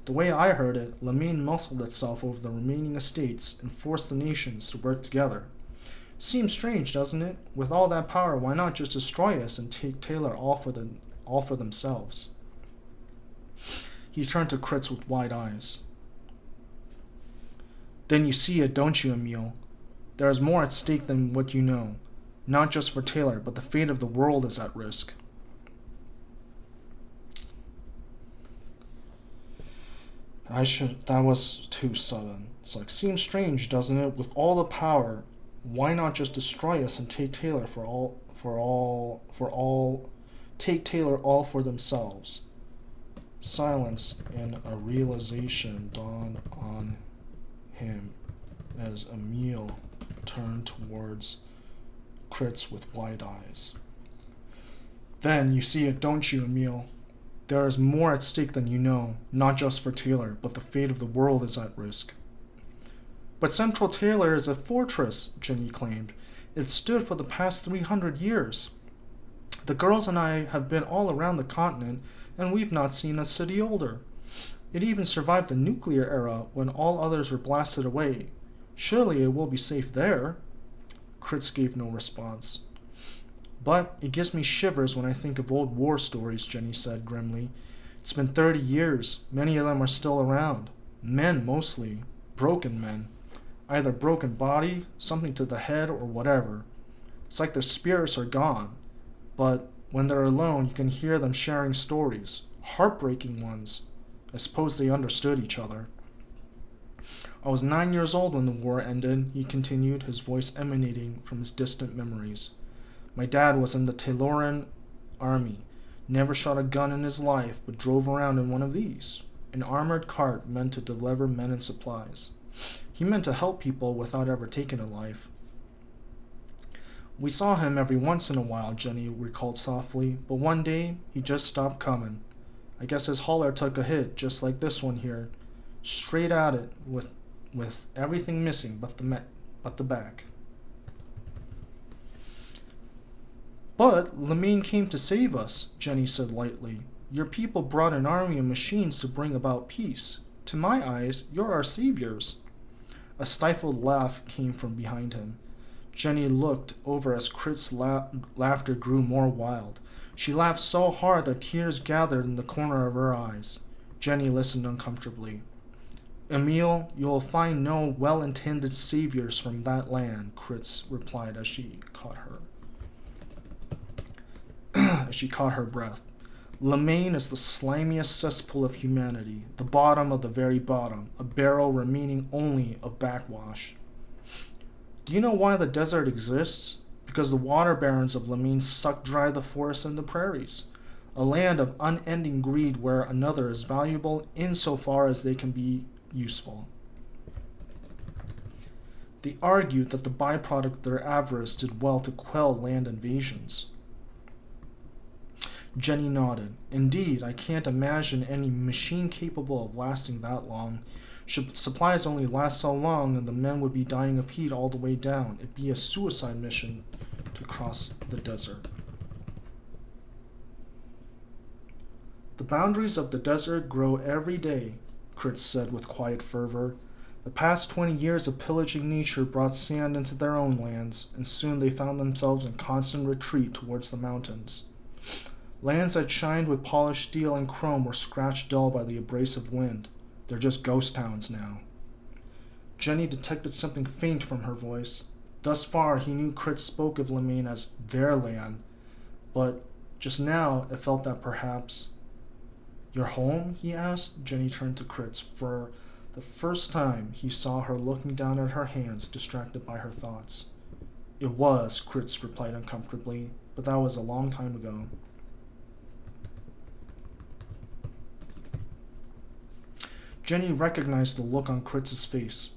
[SPEAKER 1] The way I heard it, Lamine muscled itself over the remaining estates and forced the nations to work together. Seems strange, doesn't it? With all that power, why not just destroy us and take Taylor all for themselves? He turned to Kritz with wide eyes. Then you see it, don't you, Emil? There is more at stake than what you know. Not just for Taylor, but the fate of the world is at risk. That was too sudden. It's like, seems strange, doesn't it? With all the power, why not just destroy us and take Taylor take Taylor all for themselves? Silence and a realization dawned on him as Emil turned towards Kritz with wide eyes. Then you see it, don't you, Emil? There is more at stake than you know, not just for Taylor, but the fate of the world is at risk. But Central Taylor is a fortress, Jenny claimed. It stood for the past 300 years. The girls and I have been all around the continent, and we've not seen a city older. It even survived the nuclear era when all others were blasted away. Surely it will be safe there. Kritz gave no response. But it gives me shivers when I think of old war stories, Jenny said grimly. It's been 30 years. Many of them are still around. Men, mostly. Broken men. Either broken body, something to the head, or whatever. It's like their spirits are gone. But when they're alone, you can hear them sharing stories. Heartbreaking ones. I suppose they understood each other. I was 9 years old when the war ended, he continued, his voice emanating from his distant memories. My dad was in the Tayloran army, never shot a gun in his life, but drove around in one of these, an armored cart meant to deliver men and supplies. He meant to help people without ever taking a life. We saw him every once in a while, Jenny recalled softly, but one day he just stopped coming. I guess his hauler took a hit, just like this one here, straight at it with everything missing but the back. But Lamine came to save us, Jenny said lightly. Your people brought an army of machines to bring about peace. To my eyes, you're our saviors. A stifled laugh came from behind him. Jenny looked over as Kritz's laughter grew more wild. She laughed so hard that tears gathered in the corner of her eyes. Jenny listened uncomfortably. Emil, you will find no well-intended saviors from that land, Kritz replied as she caught her breath. Lamane is the slimiest cesspool of humanity, the bottom of the very bottom, a barrel remaining only of backwash. Do you know why the desert exists? Because the water barons of Lamane suck dry the forests and the prairies. A land of unending greed where another is valuable insofar as they can be useful. They argued that the byproduct of their avarice did well to quell land invasions. Jenny nodded. Indeed, I can't imagine any machine capable of lasting that long. Should supplies only last so long, and the men would be dying of heat all the way down. It'd be a suicide mission to cross the desert. The boundaries of the desert grow every day, Kritz said with quiet fervor. The past 20 years of pillaging nature brought sand into their own lands, and soon they found themselves in constant retreat towards the mountains. Lands that shined with polished steel and chrome were scratched dull by the abrasive wind. They're just ghost towns now. Jenny detected something faint from her voice. Thus far, he knew Kritz spoke of Lamane as their land, but just now it felt that perhaps... Your home? He asked. Jenny turned to Kritz. For the first time, he saw her looking down at her hands, distracted by her thoughts. It was, Kritz replied uncomfortably, but that was a long time ago. Jenny recognized the look on Kritz's face.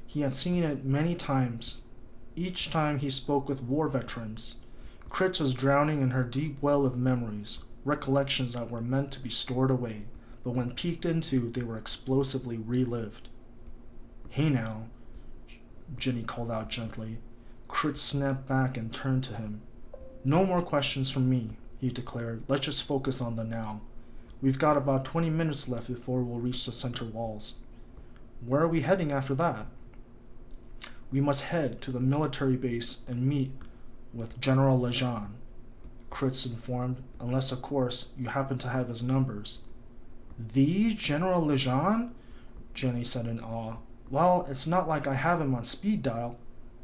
[SPEAKER 1] He had seen it many times. Each time he spoke with war veterans. Kritz was drowning in her deep well of memories, recollections that were meant to be stored away, but when peeked into, they were explosively relived. Hey now, Jenny called out gently. Kritz snapped back and turned to him. No more questions from me, he declared. Let's just focus on the now. We've got about 20 minutes left before we'll reach the center walls. Where are we heading after that? We must head to the military base and meet with General Lejean, Kritz informed, unless, of course, you happen to have his numbers. The General Lejean? Jenny said in awe. Well, it's not like I have him on speed dial.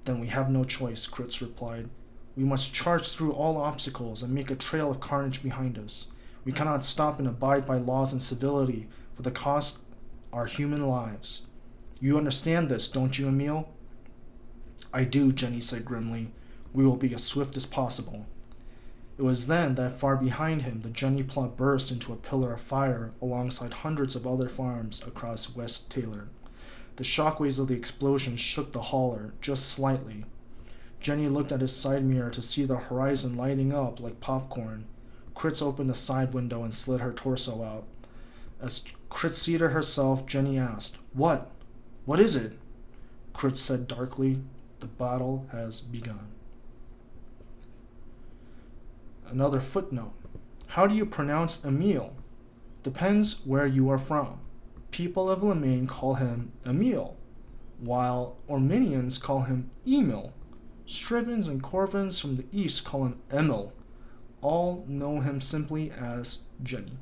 [SPEAKER 1] Then we have no choice, Kritz replied. We must charge through all obstacles and make a trail of carnage behind us. We cannot stop and abide by laws and civility, for the cost are human lives. You understand this, don't you, Emile? I do, Jenny said grimly. We will be as swift as possible. It was then that far behind him the Jenny plot burst into a pillar of fire alongside hundreds of other farms across West Taylor. The shockwaves of the explosion shook the hauler just slightly. Jenny looked at his side mirror to see the horizon lighting up like popcorn. Kritz opened a side window and slid her torso out. As Kritz seated herself, Jenny asked, What? What is it? Kritz said darkly, The battle has begun. Another footnote. How do you pronounce Emile? Depends where you are from. People of Lemaine call him Emile, while Orminians call him Emil. Strivens and Corvins from the east call him Emil. All know him simply as Jenny.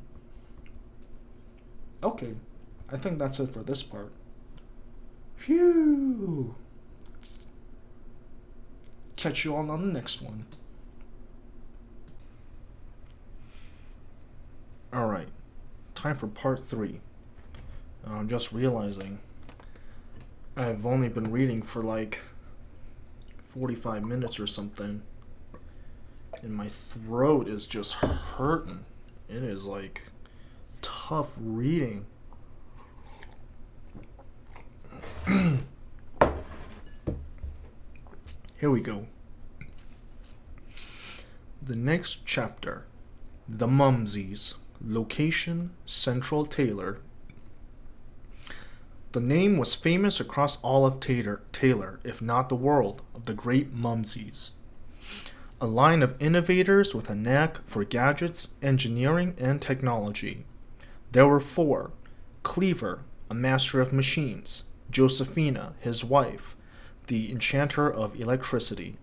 [SPEAKER 1] Okay, I think that's it for this part. Phew! Catch you all on the next one. Alright, time for part 3. I'm just realizing I've only been reading for like 45 minutes or something, and my throat is just hurting. It is like tough reading. Here we go. The next chapter, The Mumsies. Location, Central Taylor. The name was famous across all of Taylor, if not the world, of the great Mumsies. A line of innovators with a knack for gadgets, engineering, and technology. There were 4. Cleaver, a master of machines. Josephina, his wife, the enchanter of electricity.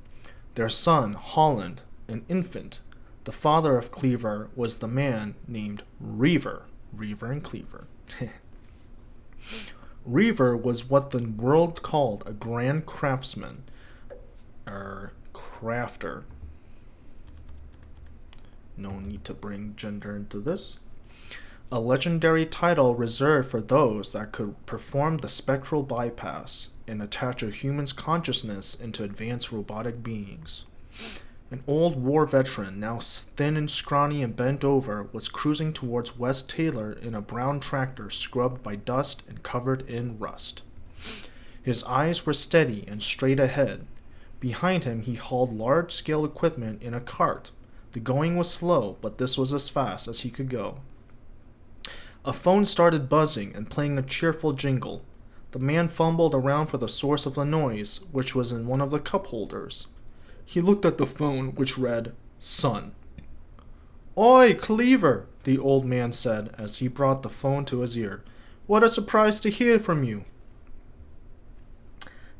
[SPEAKER 1] Their son, Holland, an infant. The father of Cleaver was the man named Reaver. Reaver and Cleaver. Reaver was what the world called a grand craftsman, or crafter. No need to bring gender into this. A legendary title reserved for those that could perform the spectral bypass and attach a human's consciousness into advanced robotic beings. An old war veteran, now thin and scrawny and bent over, was cruising towards West Taylor in a brown tractor scrubbed by dust and covered in rust. His eyes were steady and straight ahead. Behind him he hauled large-scale equipment in a cart. The going was slow, but this was as fast as he could go. A phone started buzzing and playing a cheerful jingle. The man fumbled around for the source of the noise, which was in one of the cup holders. He looked at the phone, which read, Son. Oi, Cleaver, the old man said as he brought the phone to his ear. What a surprise to hear from you.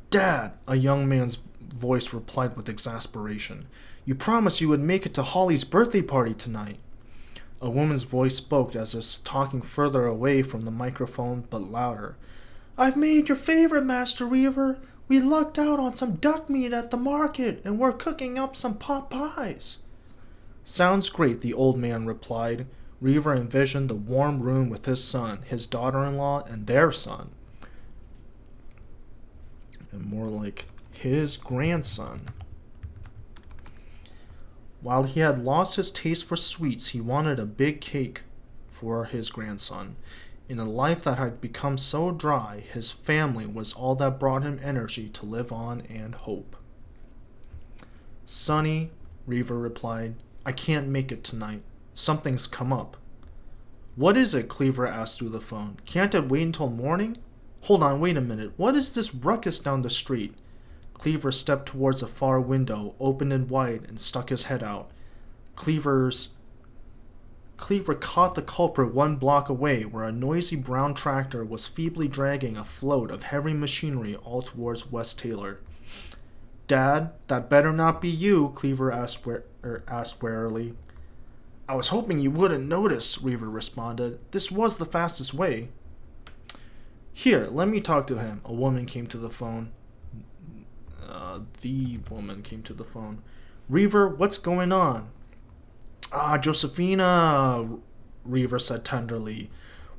[SPEAKER 1] Dad, a young man's voice replied with exasperation. You promised you would make it to Holly's birthday party tonight. A woman's voice spoke as if talking further away from the microphone, but louder. I've made your favorite, Master Reaver. We lucked out on some duck meat at the market, and we're cooking up some pot pies. Sounds great, the old man replied. Reaver envisioned the warm room with his son, his daughter-in-law, and their son. And more like his grandson. While he had lost his taste for sweets, he wanted a big cake for his grandson. In a life that had become so dry, his family was all that brought him energy to live on and hope. Sonny, Reaver replied, I can't make it tonight. Something's come up. What is it? Cleaver asked through the phone. Can't it wait until morning? Hold on, wait a minute. What is this ruckus down the street? Cleaver stepped towards a far window, opened it wide, and stuck his head out. Cleaver caught the culprit one block away, where a noisy brown tractor was feebly dragging a float of heavy machinery all towards West Taylor. "Dad, that better not be you," Cleaver asked warily. "I was hoping you wouldn't notice," Reaver responded. "This was the fastest way." "Here, let me talk to him." A woman came to the phone. The woman came to the phone. "Reaver, what's going on?" Josephina," Reaver said tenderly.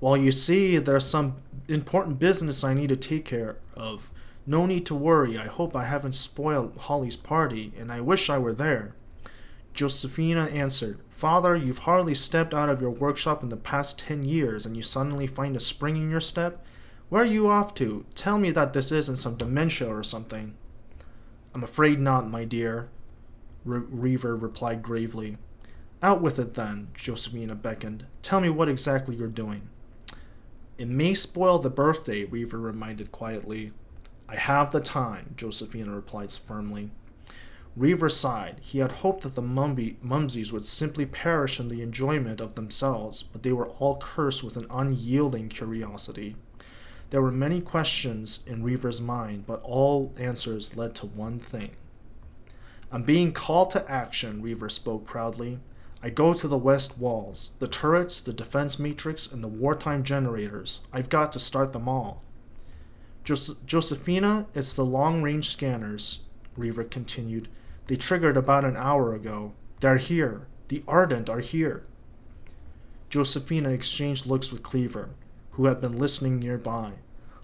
[SPEAKER 1] "Well, you see, there's some important business I need to take care of. No need to worry. I hope I haven't spoiled Holly's party, and I wish I were there." Josephina answered, "Father, you've hardly stepped out of your workshop in the past 10 years, and you suddenly find a spring in your step? Where are you off to? Tell me that this isn't some dementia or something." "I'm afraid not, my dear," Reaver replied gravely. "Out with it then," Josephina beckoned. "Tell me what exactly you're doing." "It may spoil the birthday," Reaver reminded quietly. "I have the time," Josephina replied firmly. Reaver sighed. He had hoped that the Mumsies would simply perish in the enjoyment of themselves, but they were all cursed with an unyielding curiosity. There were many questions in Reaver's mind, but all answers led to one thing. "I'm being called to action," Reaver spoke proudly. "I go to the west walls, the turrets, the defense matrix, and the wartime generators. I've got to start them all." "Josephina, it's the long-range scanners," Reaver continued. "They triggered about an hour ago. They're here. The Ardent are here." Josephina exchanged looks with Cleaver, who had been listening nearby.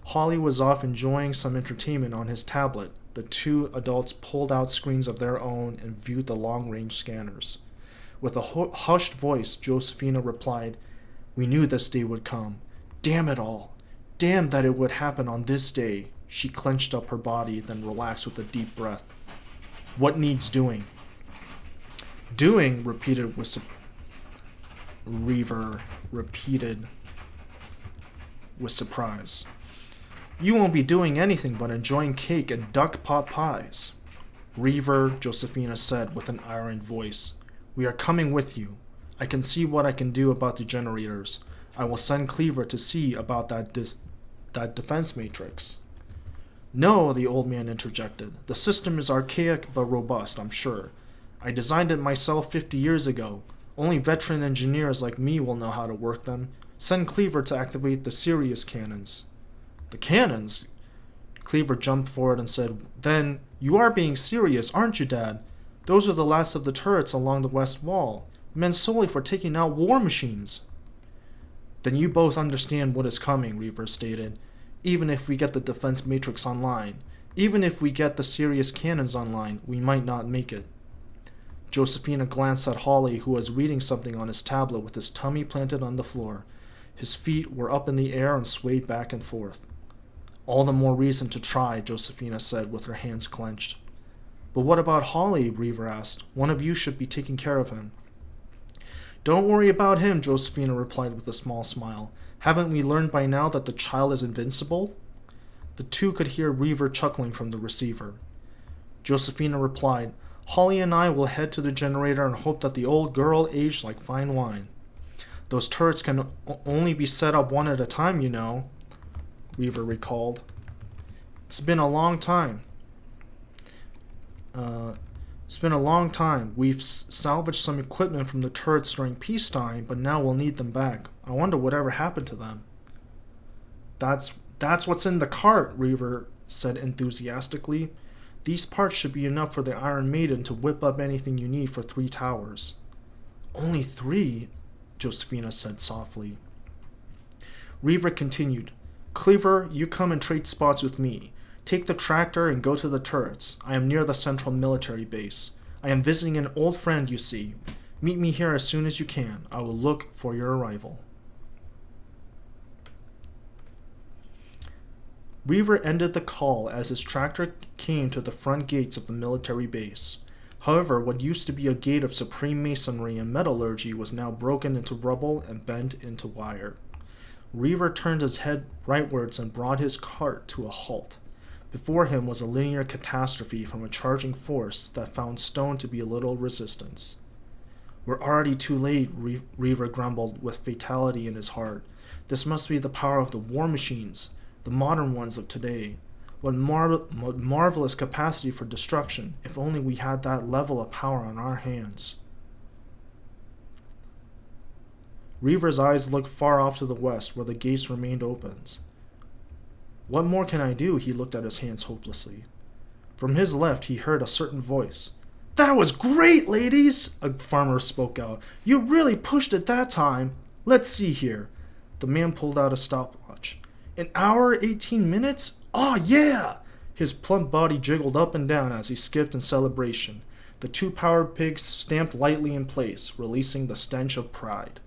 [SPEAKER 1] Holly was off enjoying some entertainment on his tablet. The two adults pulled out screens of their own and viewed the long-range scanners. With a hushed voice, Josephina replied, "We knew this day would come. Damn it all. Damn that it would happen on this day." She clenched up her body, then relaxed with a deep breath. "What needs doing?" "Doing," Reaver repeated with surprise. "You won't be doing anything but enjoying cake and duck pot pies." "Reaver," Josephina said with an iron voice, "we are coming with you. I can see what I can do about the generators. I will send Cleaver to see about that defense matrix." "No," the old man interjected. "The system is archaic but robust, I'm sure. I designed it myself 50 years ago. Only veteran engineers like me will know how to work them. Send Cleaver to activate the Sirius cannons." "The cannons?" Cleaver jumped forward and said, "Then, you are being serious, aren't you, Dad? Those are the last of the turrets along the west wall, meant solely for taking out war machines." "Then you both understand what is coming," Reaver stated. "Even if we get the defense matrix online, even if we get the Sirius cannons online, we might not make it." Josephina glanced at Holly, who was reading something on his tablet with his tummy planted on the floor. His feet were up in the air and swayed back and forth. "All the more reason to try," Josephina said with her hands clenched. "But what about Holly?" Reaver asked. "One of you should be taking care of him." "Don't worry about him," Josephina replied with a small smile. "Haven't we learned by now that the child is invincible?" The two could hear Reaver chuckling from the receiver. Josephina replied, "Holly and I will head to the generator and hope that the old girl aged like fine wine. Those turrets can only be set up one at a time, you know," Reaver recalled. It's been a long time. We've salvaged some equipment from the turrets during peacetime, but now we'll need them back. I wonder whatever happened to them." That's what's in the cart," Reaver said enthusiastically. "These parts should be enough for the Iron Maiden to whip up anything you need for 3 towers." "Only 3?" Josephina said softly. Reaver continued, "Cleaver, you come and trade spots with me. Take the tractor and go to the turrets. I am near the central military base. I am visiting an old friend, you see. Meet me here as soon as you can. I will look for your arrival." Reaver ended the call as his tractor came to the front gates of the military base. However, what used to be a gate of supreme masonry and metallurgy was now broken into rubble and bent into wire. Reaver turned his head rightwards and brought his cart to a halt. Before him was a linear catastrophe from a charging force that found stone to be little resistance. We're already too late, Reaver grumbled with fatality in his heart. This must be the power of the war machines, the modern ones of today. What marvelous capacity for destruction, if only we had that level of power on our hands. Reaver's eyes looked far off to the west, where the gates remained open. What more can I do? He looked at his hands hopelessly. From his left, he heard a certain voice. That was great, ladies! A farmer spoke out. You really pushed it that time. Let's see here. The man pulled out a stopwatch. An hour, 18 minutes? Oh, yeah! His plump body jiggled up and down as he skipped in celebration. The two powered pigs stamped lightly in place, releasing the stench of pride.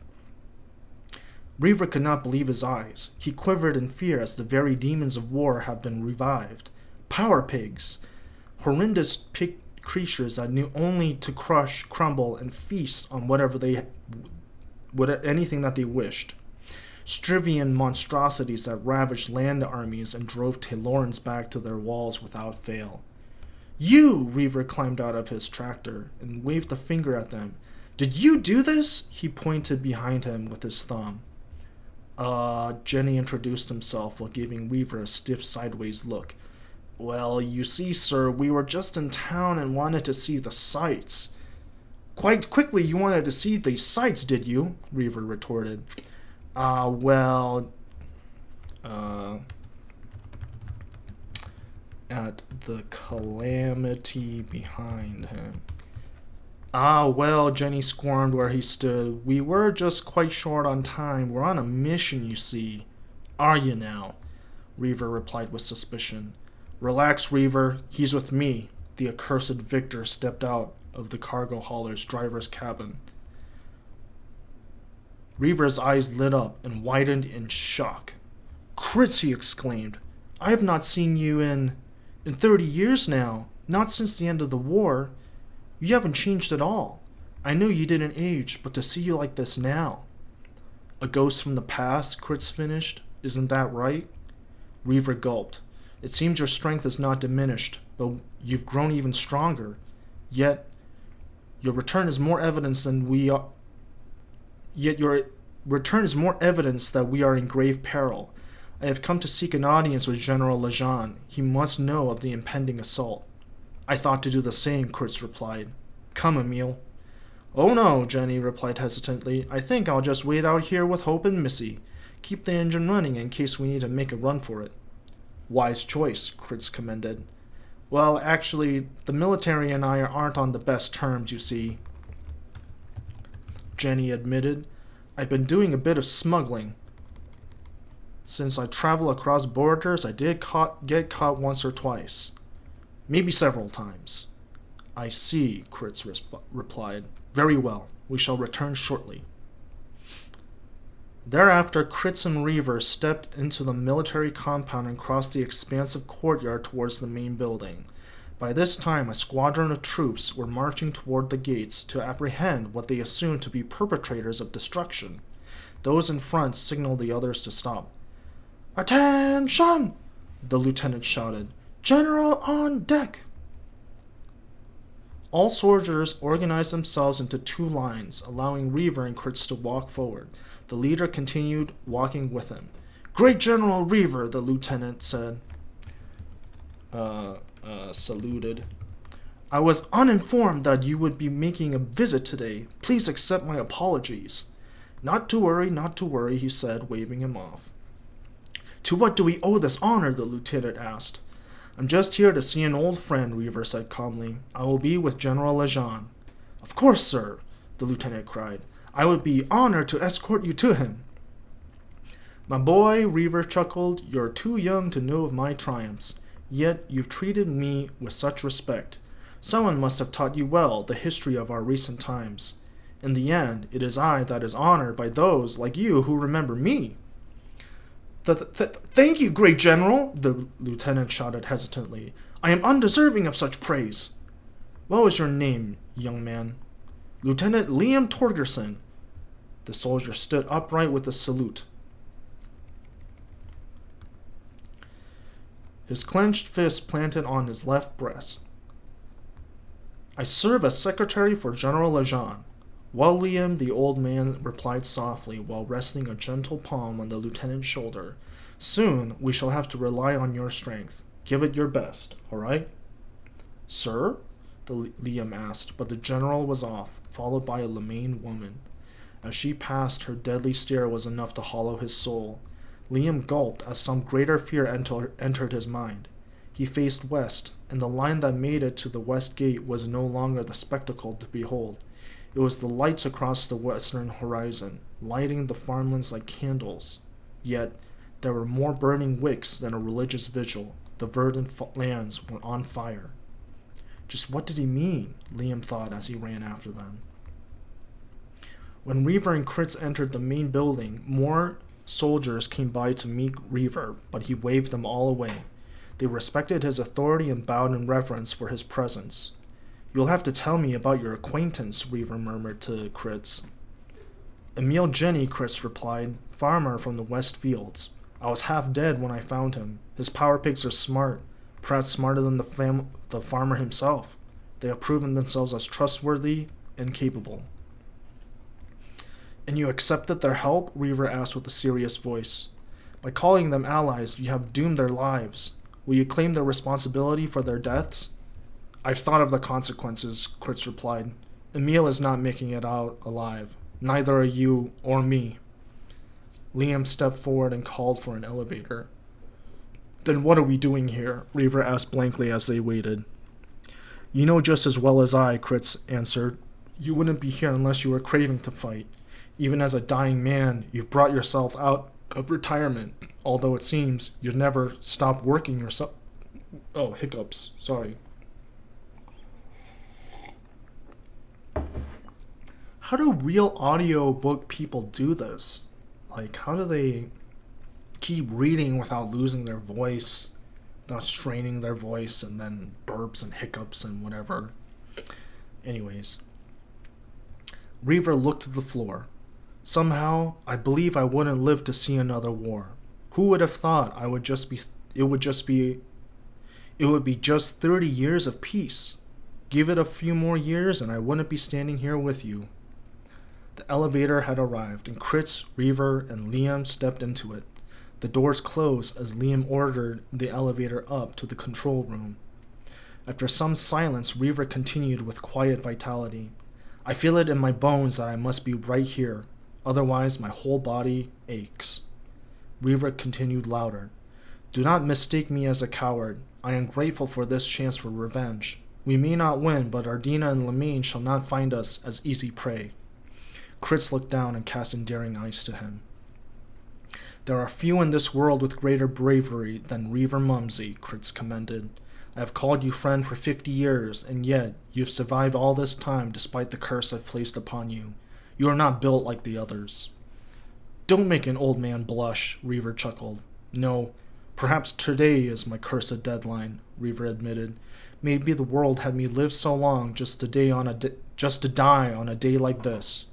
[SPEAKER 1] Reaver could not believe his eyes. He quivered in fear as the very demons of war have been revived. Power pigs! Horrendous pig creatures that knew only to crush, crumble, and feast on anything that they wished. Strivian monstrosities that ravaged land armies and drove Taylorans back to their walls without fail. You! Reaver climbed out of his tractor and waved a finger at them. Did you do this? He pointed behind him with his thumb. Jenny introduced himself while giving Reaver a stiff sideways look. Well, you see, sir, we were just in town and wanted to see the sights. Quite quickly you wanted to see the sights, did you? Reaver retorted. At the calamity behind him. Jenny squirmed where he stood. We were just quite short on time. We're on a mission, you see. Are you now? Reaver replied with suspicion. Relax, Reaver. He's with me. The accursed Victor stepped out of the cargo hauler's driver's cabin. Reaver's eyes lit up and widened in shock. Kritz, he exclaimed. I have not seen you in 30 years now. Not since the end of the war. You haven't changed at all. I know you didn't age, but to see you like this now. A ghost from the past, Kritz finished. Isn't that right? Reaver gulped. It seems your strength is not diminished, but you've grown even stronger. Yet, your return is more evidence that we are in grave peril. I have come to seek an audience with General Lejean. He must know of the impending assault. I thought to do the same, Kritz replied. Come, Emile. Oh no, Jenny replied hesitantly. I think I'll just wait out here with Hope and Missy. Keep the engine running in case we need to make a run for it. Wise choice, Kritz commended. Well, actually, the military and I aren't on the best terms, you see. Jenny admitted. I've been doing a bit of smuggling. Since I travel across borders, I did get caught once or twice. Maybe several times. I see, Kritz replied. Very well. We shall return shortly. Thereafter, Kritz and Reaver stepped into the military compound and crossed the expansive courtyard towards the main building. By this time, a squadron of troops were marching toward the gates to apprehend what they assumed to be perpetrators of destruction. Those in front signaled the others to stop. Attention! The lieutenant shouted. General on deck! All soldiers organized themselves into two lines, allowing Reaver and Kritz to walk forward. The leader continued walking with him. Great General Reaver, the lieutenant said. Saluted. I was uninformed that you would be making a visit today. Please accept my apologies. Not to worry, he said, waving him off. To what do we owe this honor? The lieutenant asked. I'm just here to see an old friend, Reaver said calmly. I will be with General Lejean. Of course, sir, the lieutenant cried. I would be honored to escort you to him. My boy, Reaver chuckled, you're too young to know of my triumphs. Yet you've treated me with such respect. Someone must have taught you well the history of our recent times. In the end, it is I that is honored by those like you who remember me. Thank you, great general, the lieutenant shouted hesitantly. I am undeserving of such praise. What was your name, young man? Lieutenant Liam Torgerson. The soldier stood upright with a salute. his clenched fist planted on his left breast. I serve as secretary for General Lejean. Well, Liam, the old man replied softly while resting a gentle palm on the lieutenant's shoulder. Soon we shall have to rely on your strength. Give it your best, all right? Sir? Liam asked, but the general was off, followed by a Lemaine woman. As she passed, her deadly stare was enough to hollow his soul. Liam gulped as some greater fear entered his mind. He faced west, and the line that made it to the west gate was no longer the spectacle to behold. It was the lights across the western horizon, lighting the farmlands like candles. Yet, there were more burning wicks than a religious vigil. The verdant lands were on fire. Just what did he mean? Liam thought as he ran after them. When Reaver and Kritz entered the main building, more soldiers came by to meet Reaver, but he waved them all away. They respected his authority and bowed in reverence for his presence. You'll have to tell me about your acquaintance, Reaver murmured to Kritz. Emile Jenny, Kritz replied, farmer from the West Fields. I was half dead when I found him. His power pigs are smart, perhaps smarter than the farmer himself. They have proven themselves as trustworthy and capable. And you accepted their help? Reaver asked with a serious voice. By calling them allies, you have doomed their lives. Will you claim the responsibility for their deaths? I've thought of the consequences, Kritz replied. Emile is not making it out alive. Neither are you or me. Liam stepped forward and called for an elevator. Then what are we doing here? Reaver asked blankly as they waited. You know just as well as I, Kritz answered. You wouldn't be here unless you were craving to fight. Even as a dying man, you've brought yourself out of retirement, although it seems you'd never stop working yourself. Oh, hiccups. Sorry. How do real audiobook people do this? Like, how do they keep reading without losing their voice, without straining their voice, and then burps and hiccups and whatever? Anyways. Reaver looked to the floor. Somehow, I believe I wouldn't live to see another war. Who would have thought it would be just 30 years of peace? Give it a few more years and I wouldn't be standing here with you. The elevator had arrived, and Kritz, Reaver, and Liam stepped into it. The doors closed as Liam ordered the elevator up to the control room. After some silence, Reaver continued with quiet vitality. I feel it in my bones that I must be right here. Otherwise, my whole body aches. Reaver continued louder. Do not mistake me as a coward. I am grateful for this chance for revenge. We may not win, but Ardina and Lemaine shall not find us as easy prey. Kritz looked down and cast endearing eyes to him. There are few in this world with greater bravery than Reaver Mumsey, Kritz commended. I have called you friend for 50 years, and yet you've survived all this time despite the curse I've placed upon you. You are not built like the others. Don't make an old man blush, Reaver chuckled. No, perhaps today is my cursed deadline, Reaver admitted. Maybe the world had me live so long just to die on a day like this.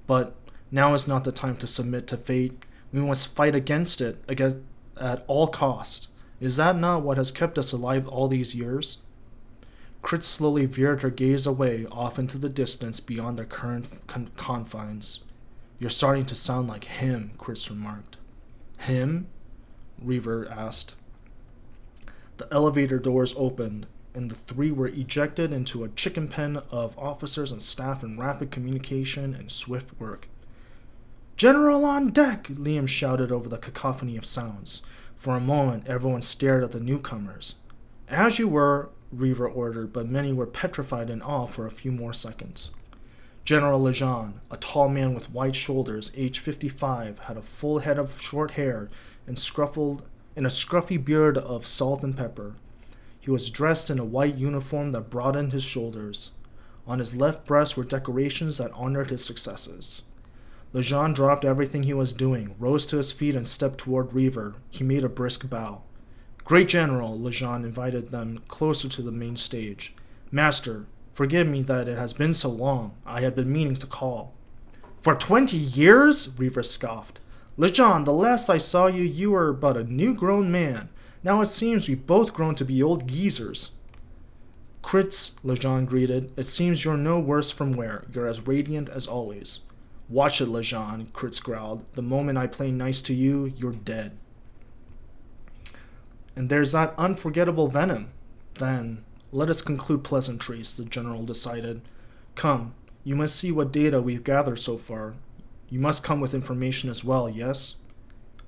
[SPEAKER 1] But now is not the time to submit to fate. We must fight against it at all cost. Is that not what has kept us alive all these years? Kritz slowly veered her gaze away off into the distance beyond their current confines. You're starting to sound like him, Kritz remarked. Him? Reaver asked. The elevator doors opened, and the three were ejected into a chicken pen of officers and staff in rapid communication and swift work. General on deck! Liam shouted over the cacophony of sounds. For a moment, everyone stared at the newcomers. As you were, Reaver ordered, but many were petrified in awe for a few more seconds. General Lejean, a tall man with wide shoulders, aged 55, had a full head of short hair and a scruffy beard of salt and pepper. He was dressed in a white uniform that broadened his shoulders. On his left breast were decorations that honored his successes. Lejean dropped everything he was doing, rose to his feet, and stepped toward Reaver. He made a brisk bow. Great General, Lejean invited them closer to the main stage. Master, forgive me that it has been so long. I had been meaning to call. For 20 years? Reaver scoffed. Lejean, the last I saw you, you were but a new-grown man. Now it seems we've both grown to be old geezers. Kritz, Lejean greeted. It seems you're no worse from wear. You're as radiant as always. Watch it, Lejean, Kritz growled. The moment I play nice to you, you're dead. And there's that unforgettable venom. Then, let us conclude pleasantries, the general decided. Come, you must see what data we've gathered so far. You must come with information as well, yes?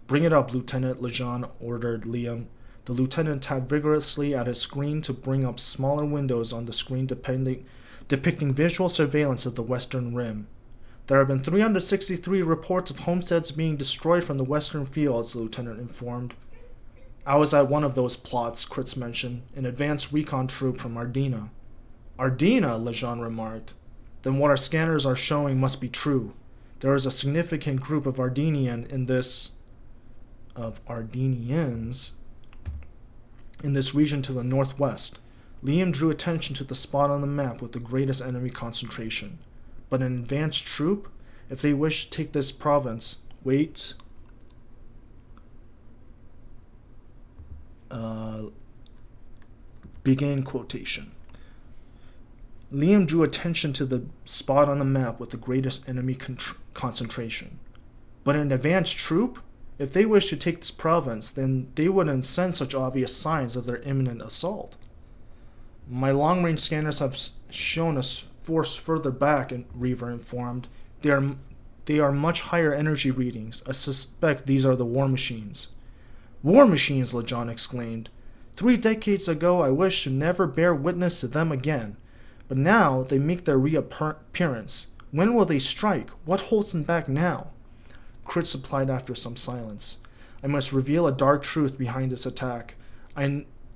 [SPEAKER 1] Bring it up, Lieutenant, Lejean ordered Liam. The lieutenant tapped vigorously at his screen to bring up smaller windows on the screen depicting visual surveillance of the Western Rim. There have been 363 reports of homesteads being destroyed from the western fields, the lieutenant informed. I was at one of those plots, Kritz mentioned, an advanced recon troop from Ardina. Ardina, Lejean remarked. Then what our scanners are showing must be true. There is a significant group of Ardinians in this region to the northwest. Liam drew attention to the spot on the map with the greatest enemy concentration. But an advanced troop? If they wish to take this province, begin quotation. Liam drew attention to the spot on the map with the greatest enemy concentration. But an advanced troop? If they wish to take this province, then they wouldn't send such obvious signs of their imminent assault. My long-range scanners have shown us force further back, Reaver informed. They are much higher energy readings. I suspect these are the war machines. War machines, Lejean exclaimed. 3 decades ago I wished to never bear witness to them again. But now they make their reappearance. When will they strike? What holds them back now? Kritz replied after some silence. I must reveal a dark truth behind this attack.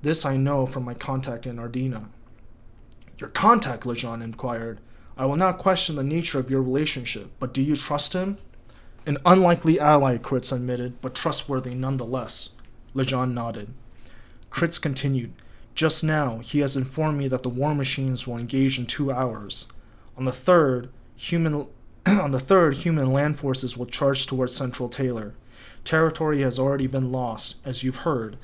[SPEAKER 1] This I know from my contact in Ardina. Your contact, Lejean inquired. I will not question the nature of your relationship, but do you trust him? An unlikely ally, Kritz admitted, but trustworthy nonetheless. Lejean nodded. Kritz continued. Just now, he has informed me that the war machines will engage in 2 hours. On the third, human land forces will charge towards Central Taylor. Territory has already been lost, as you've heard.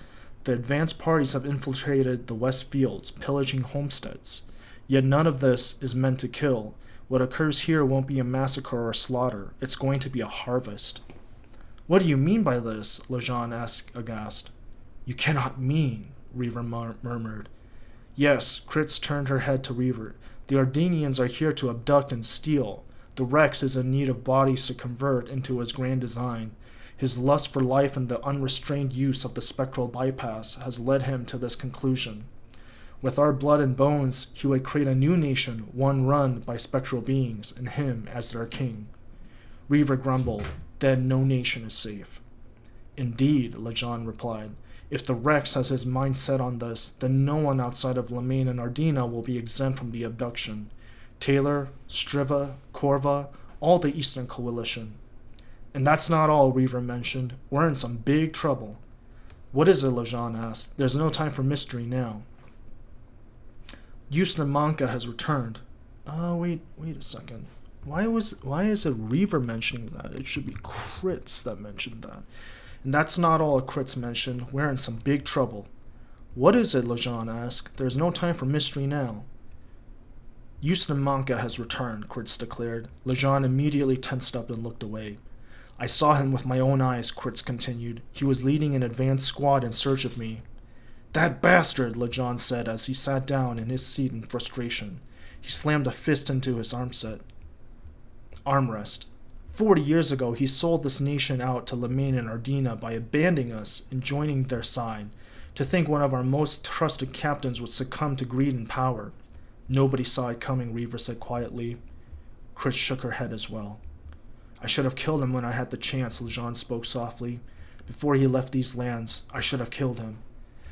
[SPEAKER 1] The advanced parties have infiltrated the West Fields, pillaging homesteads. Yet none of this is meant to kill. What occurs here won't be a massacre or slaughter. It's going to be a harvest. What do you mean by this? Lejean asked aghast. You cannot mean, Reaver murmured. Yes, Kritz turned her head to Reaver. The Ardinians are here to abduct and steal. The Rex is in need of bodies to convert into his grand design. His lust for life and the unrestrained use of the spectral bypass has led him to this conclusion. With our blood and bones, he would create a new nation, one run by spectral beings, and him as their king. Reaver grumbled, then no nation is safe. Indeed, Lejean replied. If the Rex has his mind set on this, then no one outside of Lemaine and Ardina will be exempt from the abduction. Taylor, Striva, Corva, all the Eastern Coalition. And that's not all, Reaver mentioned. We're in some big trouble. What is it, Lejean asked. There's no time for mystery now. Yusnamanka has returned. Wait a second. Why is it Reaver mentioning that? It should be Kritz that mentioned that. And that's not all Kritz mentioned. We're in some big trouble. What is it? Lejean asked. There's no time for mystery now. Yusnamanka has returned, Kritz declared. Lejean immediately tensed up and looked away. I saw him with my own eyes, Kritz continued. He was leading an advanced squad in search of me. That bastard, Lejean said as he sat down in his seat in frustration. He slammed a fist into his armrest. 40 years ago, he sold this nation out to Lemaine and Ardina by abandoning us and joining their side. To think one of our most trusted captains would succumb to greed and power. Nobody saw it coming, Reaver said quietly. Kritz shook her head as well. I should have killed him when I had the chance, Lejean spoke softly. Before he left these lands, I should have killed him.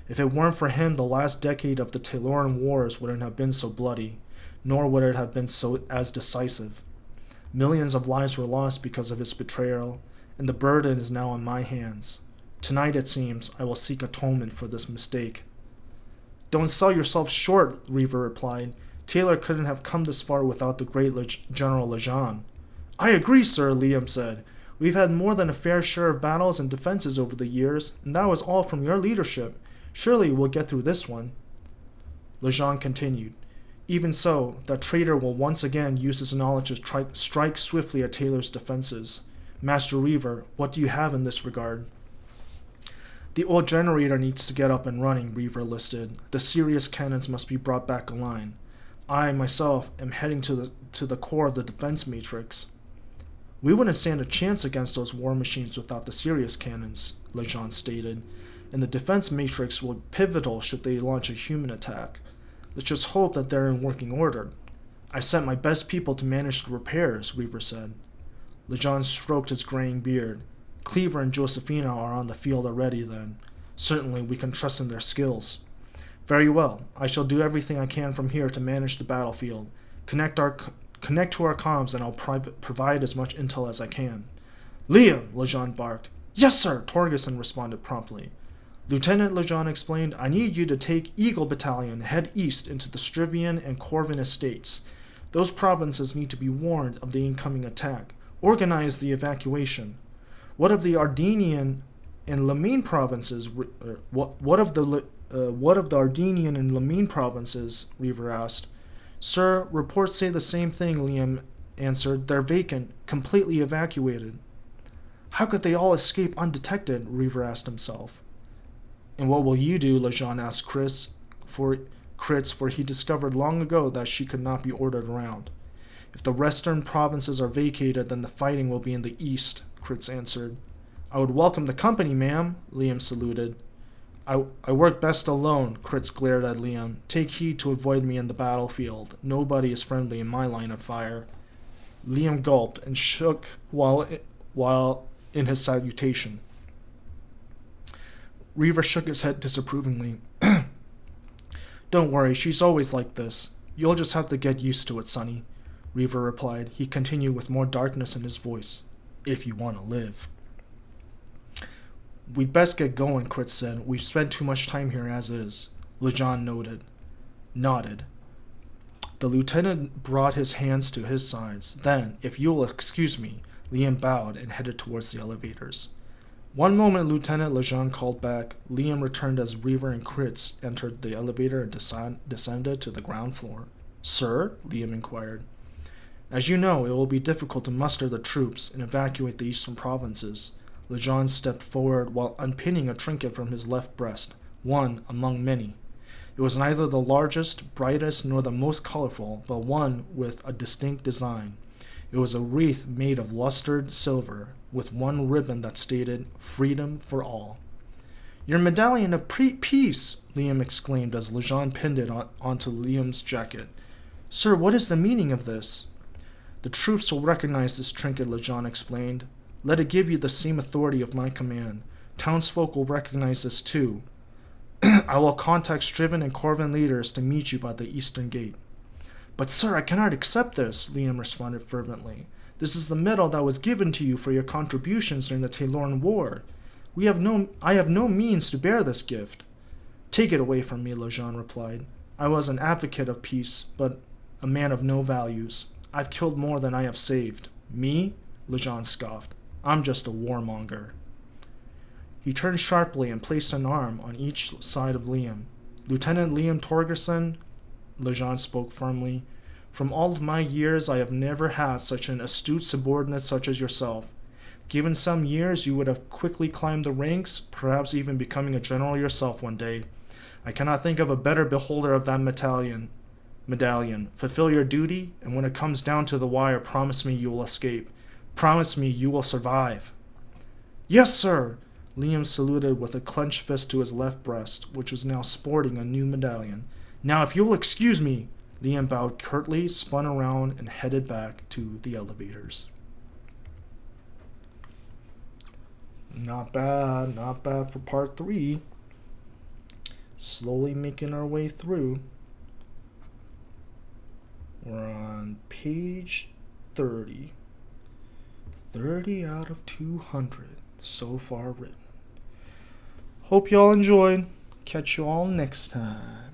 [SPEAKER 1] If it weren't for him, the last decade of the Tayloran Wars wouldn't have been so bloody, nor would it have been as decisive. Millions of lives were lost because of his betrayal, and the burden is now on my hands. Tonight, it seems, I will seek atonement for this mistake. Don't sell yourself short, Reaver replied. Taylor couldn't have come this far without the great General Lejean. I agree, sir, Liam said. We've had more than a fair share of battles and defenses over the years, and that was all from your leadership. Surely we'll get through this one. Lejean continued. Even so, the traitor will once again use his knowledge to strike swiftly at Taylor's defenses. Master Reaver, what do you have in this regard? The old generator needs to get up and running, Reaver listed. The Sirius cannons must be brought back online. I, myself, am heading to the core of the defense matrix. We wouldn't stand a chance against those war machines without the Sirius cannons, Lejean stated, and the defense matrix will be pivotal should they launch a human attack. Let's just hope that they're in working order. I sent my best people to manage the repairs, Reaver said. Lejean stroked his graying beard. Cleaver and Josephina are on the field already, then. Certainly we can trust in their skills. Very well. I shall do everything I can from here to manage the battlefield. Connect to our comms, and I'll provide as much intel as I can. Liam! Lejean barked. Yes, sir! Torgerson responded promptly. Lieutenant Lejean explained, I need you to take Eagle Battalion and head east into the Strivian and Corvin estates. Those provinces need to be warned of the incoming attack. Organize the evacuation. What of the Ardenian and Lamine provinces? What of the Ardenian and Lamine provinces? Reaver asked. Sir, reports say the same thing, Liam answered. They're vacant, completely evacuated. How could they all escape undetected? Reaver asked himself. And what will you do? Lejean asked Kritz, for he discovered long ago that she could not be ordered around. If the western provinces are vacated, then the fighting will be in the east, Kritz answered. I would welcome the company, ma'am, Liam saluted. I work best alone, Kritz glared at Liam. Take heed to avoid me in the battlefield. Nobody is friendly in my line of fire. Liam gulped and shook while in his salutation. Reaver shook his head disapprovingly. Don't worry, she's always like this. You'll just have to get used to it, Sonny, Reaver replied. He continued with more darkness in his voice. If you want to live. We'd best get going, Kritz said. We've spent too much time here as is. Lejean nodded. The lieutenant brought his hands to his sides. Then, if you'll excuse me, Liam bowed and headed towards the elevators. One moment, Lieutenant, Lejean called back. Liam returned as Reaver and Kritz entered the elevator and descended to the ground floor. Sir? Liam inquired. As you know, it will be difficult to muster the troops and evacuate the eastern provinces. Lejean stepped forward while unpinning a trinket from his left breast, one among many. It was neither the largest, brightest, nor the most colorful, but one with a distinct design. It was a wreath made of lustered silver, with one ribbon that stated, Freedom for All. Your medallion of peace, Liam exclaimed as Lejean pinned it onto Liam's jacket. Sir, what is the meaning of this? The troops will recognize this trinket, Lejean explained. Let it give you the same authority of my command. Townsfolk will recognize this too. I will contact Striven and Corvin leaders to meet you by the eastern gate. But sir, I cannot accept this, Liam responded fervently. This is the medal that was given to you for your contributions during the Tayloran War. I have no means to bear this gift. Take it away from me, Lejean replied. I was an advocate of peace, but a man of no values. I've killed more than I have saved. Me? Lejean scoffed. I'm just a warmonger. He turned sharply and placed an arm on each side of Liam. Lieutenant Liam Torgerson, Lejean spoke firmly, from all of my years I have never had such an astute subordinate such as yourself. Given some years, you would have quickly climbed the ranks, perhaps even becoming a general yourself one day. I cannot think of a better beholder of that medallion. Fulfill your duty, and when it comes down to the wire, promise me you will escape. Promise me you will survive. Yes, sir! Liam saluted with a clenched fist to his left breast, which was now sporting a new medallion. Now, if you'll excuse me, Liam bowed curtly, spun around, and headed back to the elevators. Not bad for part 3. Slowly making our way through. We're on page 30. 30 out of 200 so far written. Hope y'all enjoyed. Catch you all next time.